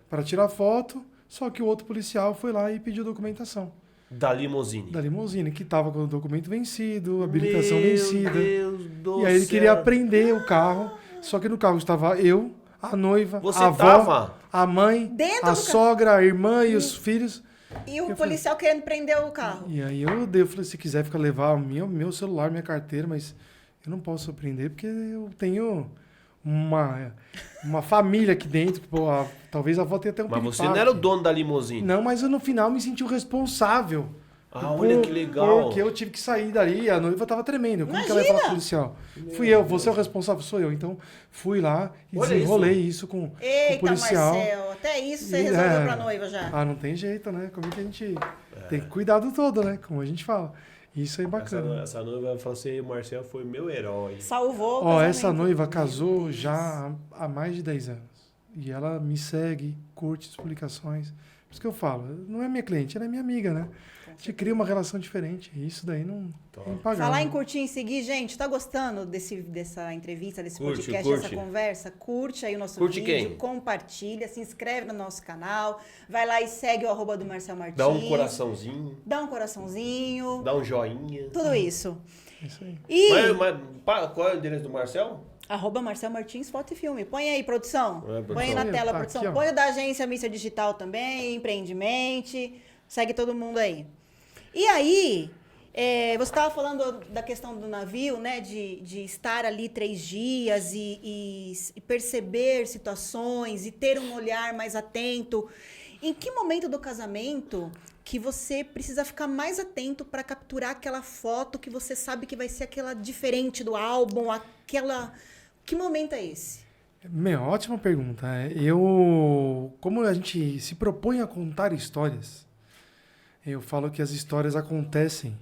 para tirar foto, só que o outro policial foi lá e pediu documentação Da limusine. da limusine, que estava com o documento vencido, habilitação vencida. Meu Deus do E aí ele céu. queria prender o carro, só que no carro estava eu, a noiva, Você a avó, tava? a mãe, Dentro a do carro? sogra, a irmã e os filhos. E o Eu policial querendo prender o carro. E aí eu falei, se quiser ficar levar meu celular, minha carteira, mas eu não posso prender porque eu tenho uma família aqui dentro. Pô, talvez a avó tenha até um Mas você piripaque. não era o dono da limusine. Não, mas eu no final me senti o responsável. Ah, olha que legal. Porque eu tive que sair dali, a noiva tava tremendo. Como que ela ia falar com o policial? Fui eu, você é o responsável, sou eu. Então, fui lá e Olha desenrolei isso com o Eita, policial. Marcel, até isso você E, resolveu pra noiva já. Ah, não tem jeito, né? Como é que a gente tem que cuidar do todo, né? Como a gente fala. Isso é bacana. Essa noiva falou assim, o Marcel foi meu herói. Salvou o Ó, casamento. essa noiva Meu casou Deus. já há mais de 10 anos. E ela me segue, curte as publicações. Por isso que eu falo, não é minha cliente, ela é minha amiga, né? A gente cria uma relação diferente. E isso daí não é impagável. Falar em curtir e seguir, gente, tá gostando dessa entrevista, desse Curte, podcast, curte. dessa conversa? Curte aí o nosso Curte vídeo, quem? compartilha, se inscreve no nosso canal, vai lá e segue o @, do Marcel Martins. Dá um coraçãozinho, Dá um coraçãozinho, dá um joinha. tudo isso. É isso aí. E Qual é o endereço do Marcel? @Marcel Martins Foto e Filme. Põe aí, produção. Produção. Põe aí na tela, Tá produção. aqui, ó. Põe o da agência Mícia Digital também, Empreendimente. Segue todo mundo aí. E aí, você estava falando da questão do navio, né? De estar ali 3 dias e perceber situações e ter um olhar mais atento. Em que momento do casamento que você precisa ficar mais atento para capturar aquela foto que você sabe que vai ser aquela diferente do álbum, aquela... Que momento é esse? Ótima pergunta. Como a gente se propõe a contar histórias, eu falo que as histórias acontecem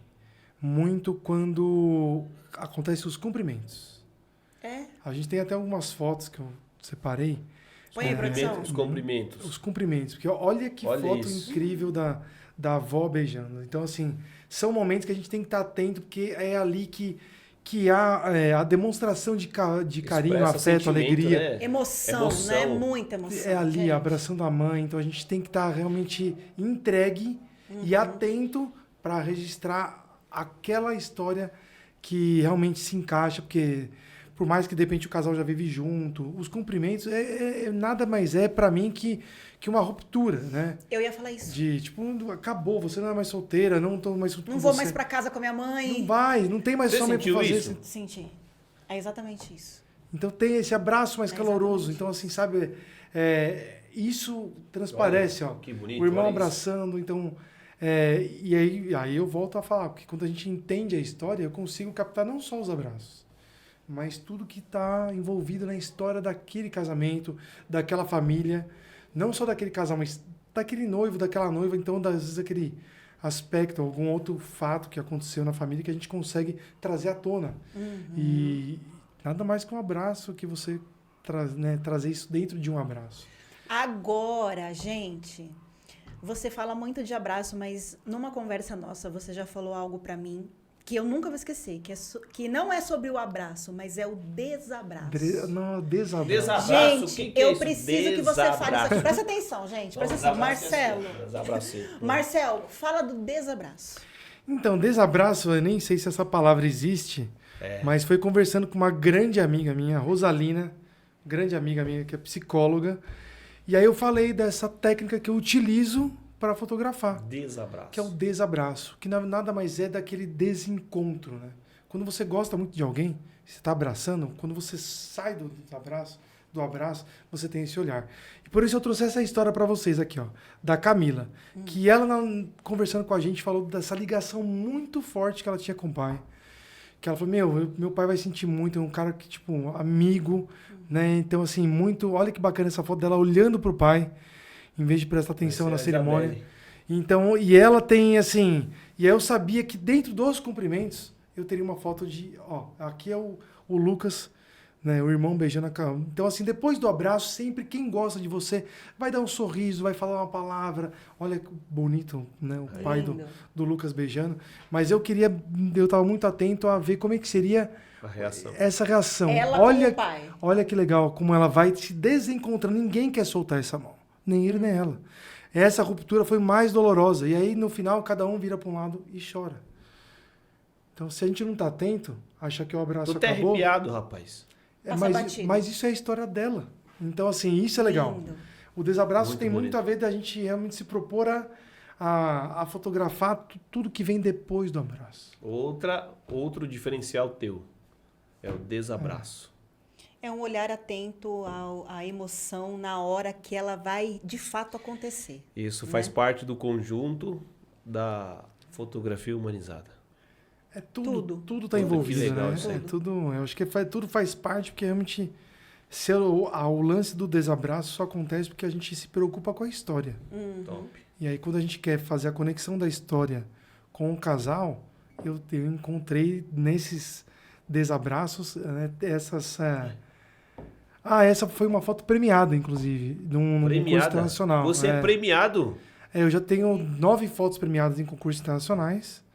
muito quando acontecem os cumprimentos. É? A gente tem até algumas fotos que eu separei. Põe aí, produção. Os cumprimentos. Os cumprimentos. Porque olha que Olha foto isso. incrível da avó beijando. Então, assim, são momentos que a gente tem que estar atento, porque é ali que há a demonstração de carinho, Expressa afeto, sentimento, alegria. né? Emoção, Emoção. né? Muita emoção. É ali, gente. abraçando a mãe. Então a gente tem que estar realmente entregue e atento para registrar aquela história que realmente se encaixa, porque por mais que de repente o casal já vive junto, os cumprimentos nada mais para mim que uma ruptura, né? Eu ia falar isso. De tipo, acabou, você não é mais solteira, não tô mais com Não vou você. mais pra casa com a minha mãe. Não vai, não tem mais Você somente sentiu pra fazer isso? Senti. É exatamente isso. Então tem esse abraço mais É caloroso. exatamente Então, assim, sabe, isso transparece, ó. Que bonito. O irmão olha isso. abraçando, então. E aí eu volto a falar, porque quando a gente entende a história, eu consigo captar não só os abraços, mas tudo que está envolvido na história daquele casamento, daquela família, não só daquele casal, mas daquele noivo, daquela noiva, então, às vezes, aquele aspecto, algum outro fato que aconteceu na família que a gente consegue trazer à tona. E nada mais que um abraço que você trazer isso dentro de um abraço. Agora, gente, você fala muito de abraço, mas numa conversa nossa, você já falou algo pra mim que eu nunca vou esquecer, que não é sobre o abraço, mas é o desabraço. Não, desabraço. Desabraço. Gente, que é eu isso? preciso que você fale isso aqui. Presta atenção, gente. Presta atenção. Marcelo. Marcelo, fala do desabraço. Então, desabraço, eu nem sei se essa palavra existe, mas foi conversando com uma grande amiga minha, Rosalina, grande amiga minha, que é psicóloga, e aí eu falei dessa técnica que eu utilizo para fotografar. Desabraço. Que é o desabraço, que nada mais é daquele desencontro, né? Quando você gosta muito de alguém, você está abraçando, quando você sai do abraço, você tem esse olhar. E por isso eu trouxe essa história para vocês aqui, ó, da Camila, que ela, conversando com a gente, falou dessa ligação muito forte que ela tinha com o pai. Que ela falou, meu pai vai sentir muito, é um cara que, tipo, amigo, né? Então, assim, muito... Olha que bacana essa foto dela olhando pro pai, em vez de prestar atenção na cerimônia. Então, e ela tem, assim... E aí eu sabia que dentro dos cumprimentos, eu teria uma foto de... Ó, aqui é o Lucas, né? O irmão beijando a Camila. Então, assim, depois do abraço, sempre quem gosta de você vai dar um sorriso, vai falar uma palavra. Olha que bonito, né? O pai do Lucas beijando. Mas eu tava muito atento a ver como é que seria essa reação. Ela olha, com o pai. Olha que legal, como ela vai se desencontrando. Ninguém quer soltar essa mão. Nem ele, nem ela. Essa ruptura foi mais dolorosa. E aí, no final, cada um vira para um lado e chora. Então, se a gente não tá atento, acha que o abraço Tô até acabou... arrepiado, rapaz. Mas isso é a história dela. Então, assim, isso é legal. Lindo. O desabraço Muito tem bonito. muito a ver da gente realmente se propor a fotografar tudo que vem depois do abraço. Outro diferencial teu é o desabraço. É um olhar atento à emoção na hora que ela vai, de fato, acontecer. Isso faz parte do conjunto da fotografia humanizada. É tudo tá Tudo. envolvido, Que legal né? isso aí. É tudo, eu acho que tudo faz parte, porque realmente o lance do desabraço só acontece porque a gente se preocupa com a história. Top. E aí, quando a gente quer fazer a conexão da história com o casal, eu encontrei nesses desabraços, né, essa foi uma foto premiada, inclusive, num concurso internacional. Você é premiado? Eu já tenho 9 fotos premiadas em concursos internacionais.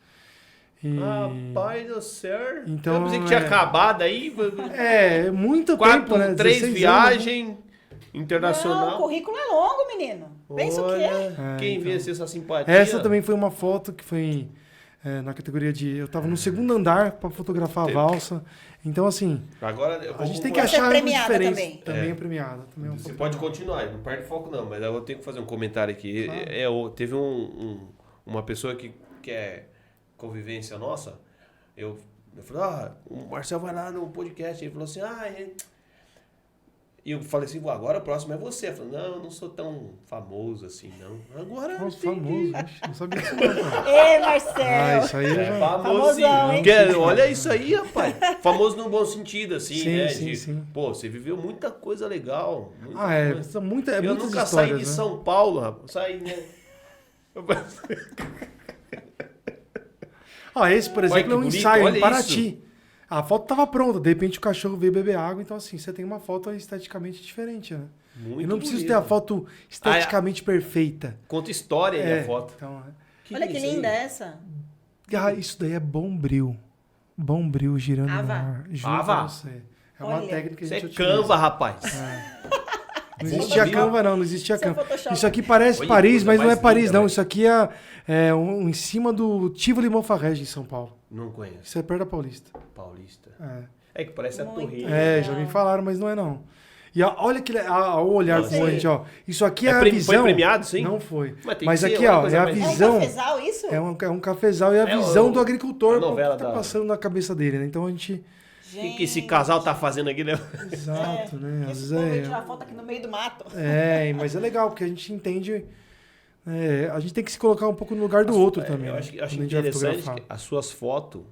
Rapaz do céu. Então, eu pensei que tinha acabado aí. Muito tempo, né? 3 16 viagens Não, internacional. o currículo é longo, menino. Pensa o quê? Quem então. vê essa simpatia? Essa também foi uma foto que foi na categoria de... Eu tava no segundo andar para fotografar a valsa. Então, assim... Agora eu vou a gente tem que concluir. Você é achar premiada diferença. também. Também é premiada. Também é uma Você foto pode premiada. continuar, não perde foco não, mas eu tenho que fazer um comentário aqui. Teve uma pessoa que é convivência nossa, eu falei, o Marcel vai lá no podcast, ele falou assim, E eu falei assim, agora o próximo é você. Eu falei, não, eu não sou tão famoso assim, não. Agora Nossa, tem famoso. Não sabia disso não, cara. Ei, Marcelo. Isso aí eu já... Famosão, hein? Olha isso aí, rapaz. Famoso no bom sentido, assim, Sim, né? sim. Pô, você viveu muita coisa legal. Muita coisa. São muitas Eu muitas nunca histórias, saí de né? São Paulo, rapaz. Saí, né? Esse, por exemplo, que é um bonito, ensaio olha em Paraty. A foto tava pronta, de repente o cachorro veio beber água, então assim, você tem uma foto esteticamente diferente, né? Muito Eu não preciso bonito. ter a foto esteticamente perfeita. Conta história aí a foto. Então, Olha que isso aí? linda essa. isso daí é Bombril. Bombril girando no Ava. ar. Juro Ava? pra você. É uma Olha. técnica que Isso a é gente utiliza. Canva, rapaz. Não existia Canva, não existia Isso é Canva. Photoshop. Isso aqui parece Olha, Paris, coisa mas não é mais Paris, linda, não. velho. Isso aqui é em cima do Tivoli Monfarrege, em São Paulo. Não conheço. Isso é perto da Paulista. Paulista. É. É que parece a Muito torre. legal. Já me falaram, mas não é não. E olha que o olhar Nossa, com a gente, ó. Isso aqui é a Foi visão. premiado, sim? Não foi. Mas tem Mas que ser aqui, uma ó, coisa é a mais- visão. É um cafezal isso? É um cafezal e a É visão o- do agricultor a novela que tá da- passando na cabeça dele, né? Então a gente. O que esse casal tá fazendo aqui, né? Exato, né? Às Esse povo veio vezes tirar foto aqui no meio do mato. mas é legal, porque a gente entende. A gente tem que se colocar um pouco no lugar do outro também. Eu né? acho Quando a gente vai interessante fotografar. que as suas fotos,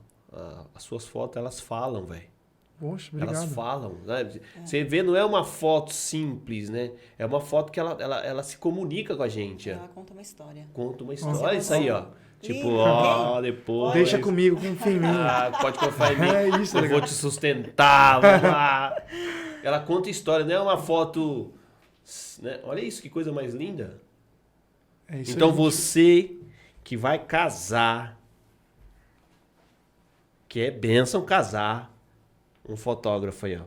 elas falam, velho. Poxa, obrigado. Elas falam, né? Você vê, não é uma foto simples, né? É uma foto que ela se comunica com a gente. Ela conta uma história. Conta uma história. Nossa, Olha isso aí, ó. lindo. Tipo, ó, depois... Deixa comigo, confia em mim. Pode confiar em mim. É isso, Eu legal. vou te sustentar, vamos lá. Ela conta história, não é uma foto... Né? Olha isso, que coisa mais linda. É isso Então aí, você que vai casar, Que é bênção casar um fotógrafo aí, ó.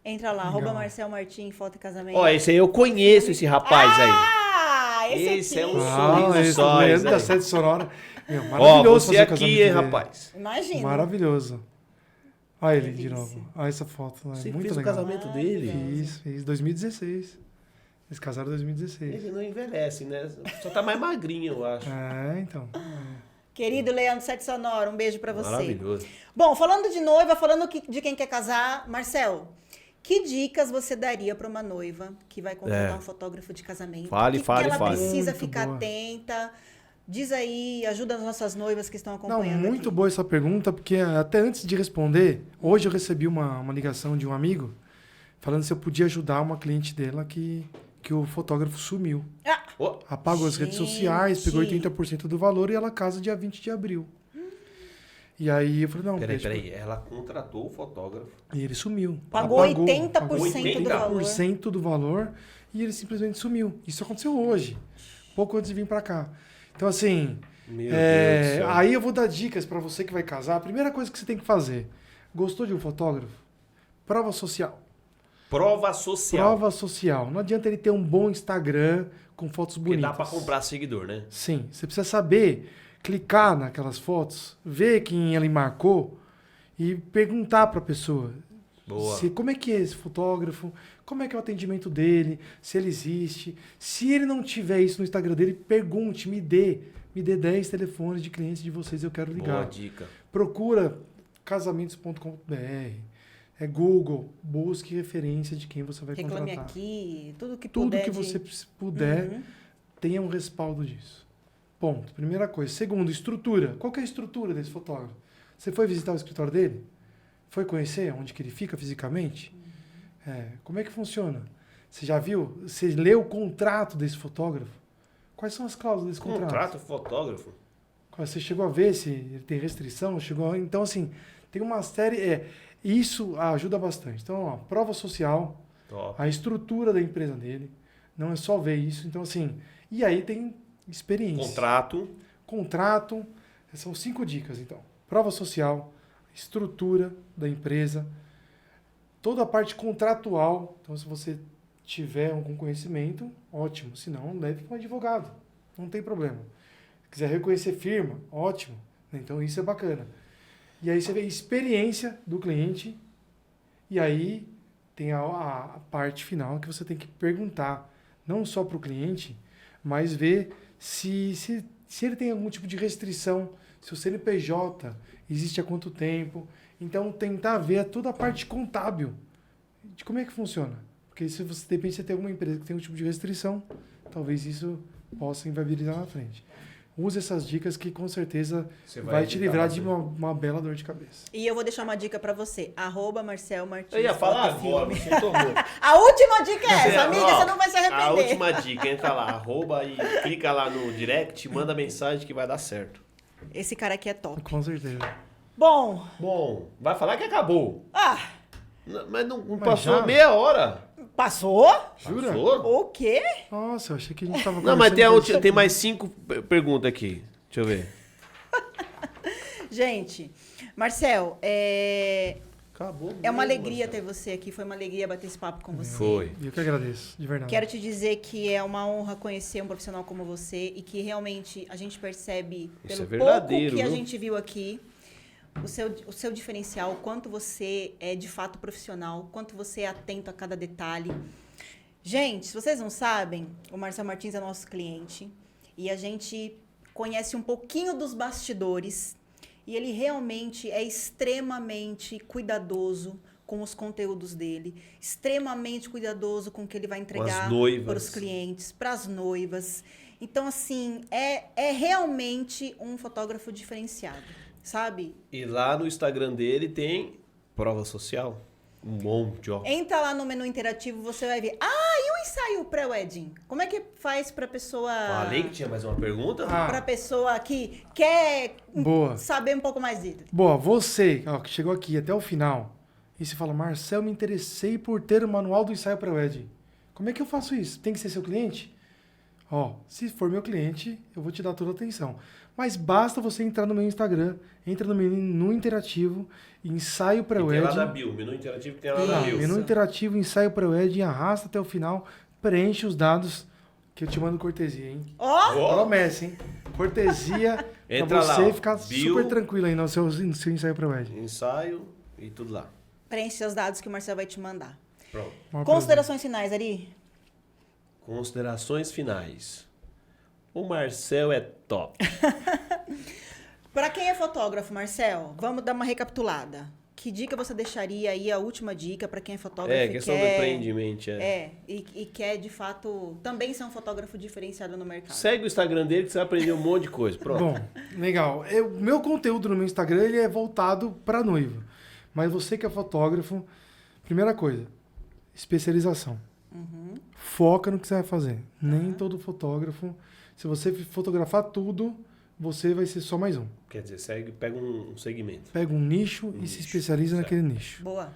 Entra lá, Legal. Marcel Martins, foto e casamento. Ó, esse aí eu conheço, esse rapaz aí. Ah, esse Esse é aqui. um sorriso esse só, Leandro esse da aí. Sede Sonora. Meu, Ó, maravilhoso você fazer o aqui, casamento hein, dele. rapaz. Imagina. Maravilhoso. Olha ele de delícia. novo. Olha essa foto. É Você muito fez o legal. casamento dele? Fiz 2016. Eles casaram em 2016. Ele não envelhece, né? Só tá mais magrinho, eu acho. Então. Querido Leandro Sete Sonora, um beijo pra você. Maravilhoso. Bom, falando de noiva, falando de quem quer casar, Marcel, que dicas você daria pra uma noiva que vai contratar um fotógrafo de casamento? Fale, que fale, que ela fale. precisa Muito ficar boa. atenta? Diz aí, ajuda as nossas noivas que estão Não, acompanhando muito aqui. boa essa pergunta, porque até antes de responder, hoje eu recebi uma ligação de um amigo falando se eu podia ajudar uma cliente dela que o fotógrafo sumiu. Ah, Ó, Apagou as redes Gente. sociais, pegou 80% do valor e ela casa dia 20 de abril. E aí eu falei, não, peraí. Ela contratou o fotógrafo. E ele sumiu. pagou Apagou, 80% do valor. 80% do valor e ele simplesmente sumiu. Isso aconteceu hoje, pouco antes de vir pra cá. Então, assim, Meu Deus do céu. aí eu vou dar dicas pra você que vai casar. A primeira coisa que você tem que fazer, gostou de um fotógrafo? Prova social. Prova social. Prova social. Não adianta ele ter um bom Instagram com fotos Porque bonitas. dá pra comprar seguidor, né? Sim, você precisa saber clicar naquelas fotos, ver quem ele marcou e perguntar para a pessoa Boa. como é que é esse fotógrafo, como é que é o atendimento dele, se ele existe. Se ele não tiver isso no Instagram dele, pergunte, me dê 10 telefones de clientes de vocês, eu quero ligar. Boa dica. Procura casamentos.com.br, Google, busque referência de quem você vai Reclame contratar. aqui, tudo que Tudo puder. que você puder, Uhum. tenha um respaldo disso. Ponto. Primeira coisa. Segundo, estrutura. Qual que é a estrutura desse fotógrafo? Você foi visitar o escritório dele? Foi conhecer onde que ele fica fisicamente? Como é que funciona? Você já viu? Você leu o contrato desse fotógrafo? Quais são as cláusulas desse contrato? Contrato fotógrafo. Você chegou a ver se ele tem restrição? Então, assim, tem uma série... Isso ajuda bastante. Então, ó, prova social, Top. a estrutura da empresa dele. Não é só ver isso. Então, assim... E aí tem experiência. Contrato. São 5 dicas, então. Prova social, estrutura da empresa, toda a parte contratual. Então, se você tiver algum conhecimento, ótimo. Se não, leve para um advogado. Não tem problema. Se quiser reconhecer firma, ótimo. Então, isso é bacana. E aí você vê a experiência do cliente e aí tem a parte final que você tem que perguntar, não só para o cliente, mas ver se ele tem algum tipo de restrição, se o CNPJ existe há quanto tempo. Então, tentar ver toda a parte contábil de como é que funciona. Porque se você, de repente, você tem alguma empresa que tem um tipo de restrição, talvez isso possa inviabilizar na frente. Use essas dicas que, com certeza, Você vai te livrar de bastante. uma bela dor de cabeça. E eu vou deixar uma dica pra você. @Marcel Martins. Eu ia falar foto agora, filme. você tomou. A última dica é essa, Você- amiga, ó, você não vai se arrepender. A última dica, entra lá, arroba e clica lá no direct, manda mensagem que vai dar certo. Esse cara aqui é top. Com certeza. Bom, Bom, vai falar que acabou. Mas não Mas passou já? meia hora. passou? Jura? Passou? O quê? Nossa, eu achei que a gente tava Não, mas conversando tem mais 5 perguntas aqui. Deixa eu ver. Gente, Marcel, Acabou. é uma mesmo, alegria ter Marcelo. você aqui. Foi uma alegria bater esse papo com você. Foi. Eu que agradeço, de verdade. Quero te dizer que é uma honra conhecer um profissional como você e que realmente a gente percebe, Isso pelo é pouco verdadeiro, que a viu? gente viu aqui, o seu diferencial, o quanto você é de fato profissional, o quanto você é atento a cada detalhe. Gente, se vocês não sabem, o Marcel Martins é nosso cliente e a gente conhece um pouquinho dos bastidores e ele realmente é extremamente cuidadoso com os conteúdos dele, extremamente cuidadoso com o que ele vai entregar noivas. para os clientes, para as noivas. Então, assim, é realmente um fotógrafo diferenciado, sabe? E lá no Instagram dele tem prova social. Um monte, ó. Entra lá no menu interativo, você vai ver. E o ensaio pré-wedding? Como é que faz pra pessoa... Falei que tinha mais uma pergunta? Pra pessoa que quer Boa. saber um pouco mais dele. Boa, você ó, que chegou aqui até o final e você fala, Marcel, me interessei por ter o manual do ensaio pré-wedding. Como é que eu faço isso? Tem que ser seu cliente? Ó, se for meu cliente, eu vou te dar toda a atenção. Mas basta você entrar no meu Instagram, entra no menu interativo, ensaio E tem lá pré-wed. da Bio, menu interativo que tem lá da Isso. Bio. Menu interativo, ensaio pré-wed, arrasta até o final, preenche os dados que eu te mando cortesia, hein? Ó, Ó, Promessa, hein? Cortesia Entra pra lá, você ó, ficar Bio. super tranquilo aí no seu ensaio pré-wed. ensaio e tudo lá. preenche os dados que o Marcel vai te mandar. Pronto. Maior Considerações finais, Ari? Considerações finais. O Marcel é top. Para quem é fotógrafo, Marcel, vamos dar uma recapitulada. Que dica você deixaria aí, a última dica para quem é fotógrafo É, e questão do quer... empreendimento. e quer, de fato, também ser um fotógrafo diferenciado no mercado. Segue o Instagram dele que você vai aprender um monte de coisa. Pronto. Bom, legal. Meu conteúdo no meu Instagram ele é voltado para noiva. Mas você que é fotógrafo, primeira coisa, especialização. Foca no que você vai fazer. Nem todo fotógrafo. Se você fotografar tudo, você vai ser só mais um. Quer dizer, pega um segmento. Pega um nicho e se nicho, especializa certo. naquele nicho. Boa.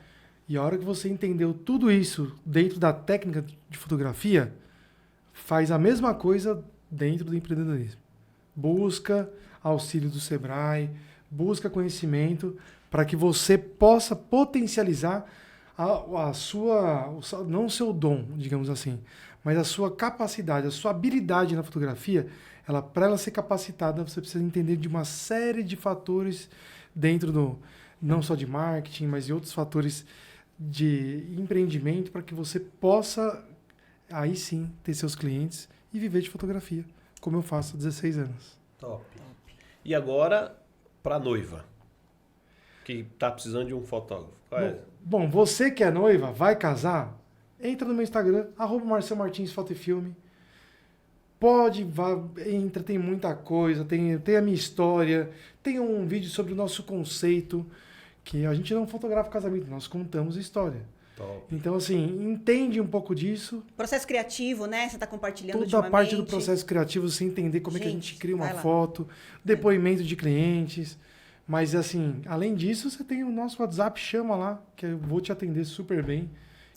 E a hora que você entendeu tudo isso dentro da técnica de fotografia, faz a mesma coisa dentro do empreendedorismo. Busca auxílio do Sebrae, busca conhecimento para que você possa potencializar a sua, não o seu dom, digamos assim, mas a sua capacidade, a sua habilidade na fotografia. Para ela ser capacitada, você precisa entender de uma série de fatores dentro do, não só de marketing, mas de outros fatores de empreendimento para que você possa, aí sim, ter seus clientes e viver de fotografia, como eu faço há 16 anos. Top. E agora, pra noiva. Que tá precisando de um fotógrafo. Qual é? Bom, você que é noiva, vai casar, entra no meu Instagram, @Marcel Martins Foto e Filme. Entra, tem muita coisa, tem a minha história, tem um vídeo sobre o nosso conceito, que a gente não fotografa casamento, nós contamos história. Top. Então, assim, entende um pouco disso, Processo criativo, né? Você está compartilhando toda a ultimamente. parte do processo criativo, você entender como é que a Gente, gente cria uma vai lá. foto, depoimento de clientes. Mas, assim, além disso, você tem o nosso WhatsApp, chama lá, que eu vou te atender super bem,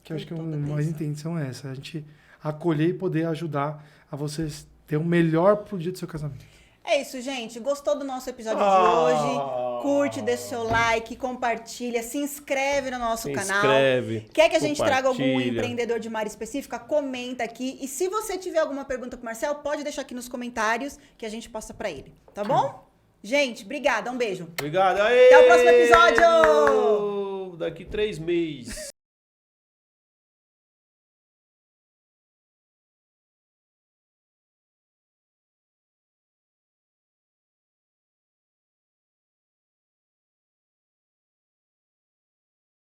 que eu acho que Com toda a atenção. intenção é essa, a gente acolher e poder ajudar a vocês ter o melhor pro dia do seu casamento. É isso, gente. Gostou do nosso episódio de Ah. hoje? Curte, deixa o seu like, compartilha, se inscreve no nosso Se canal. inscreve. Quer que a gente traga algum compartilha. empreendedor de uma área específica? Comenta aqui. E se você tiver alguma pergunta pro Marcel, pode deixar aqui nos comentários que a gente passa pra ele. Tá bom? Gente, obrigada. Um beijo. Obrigado. Aê! Até o próximo episódio! Daqui 3 meses.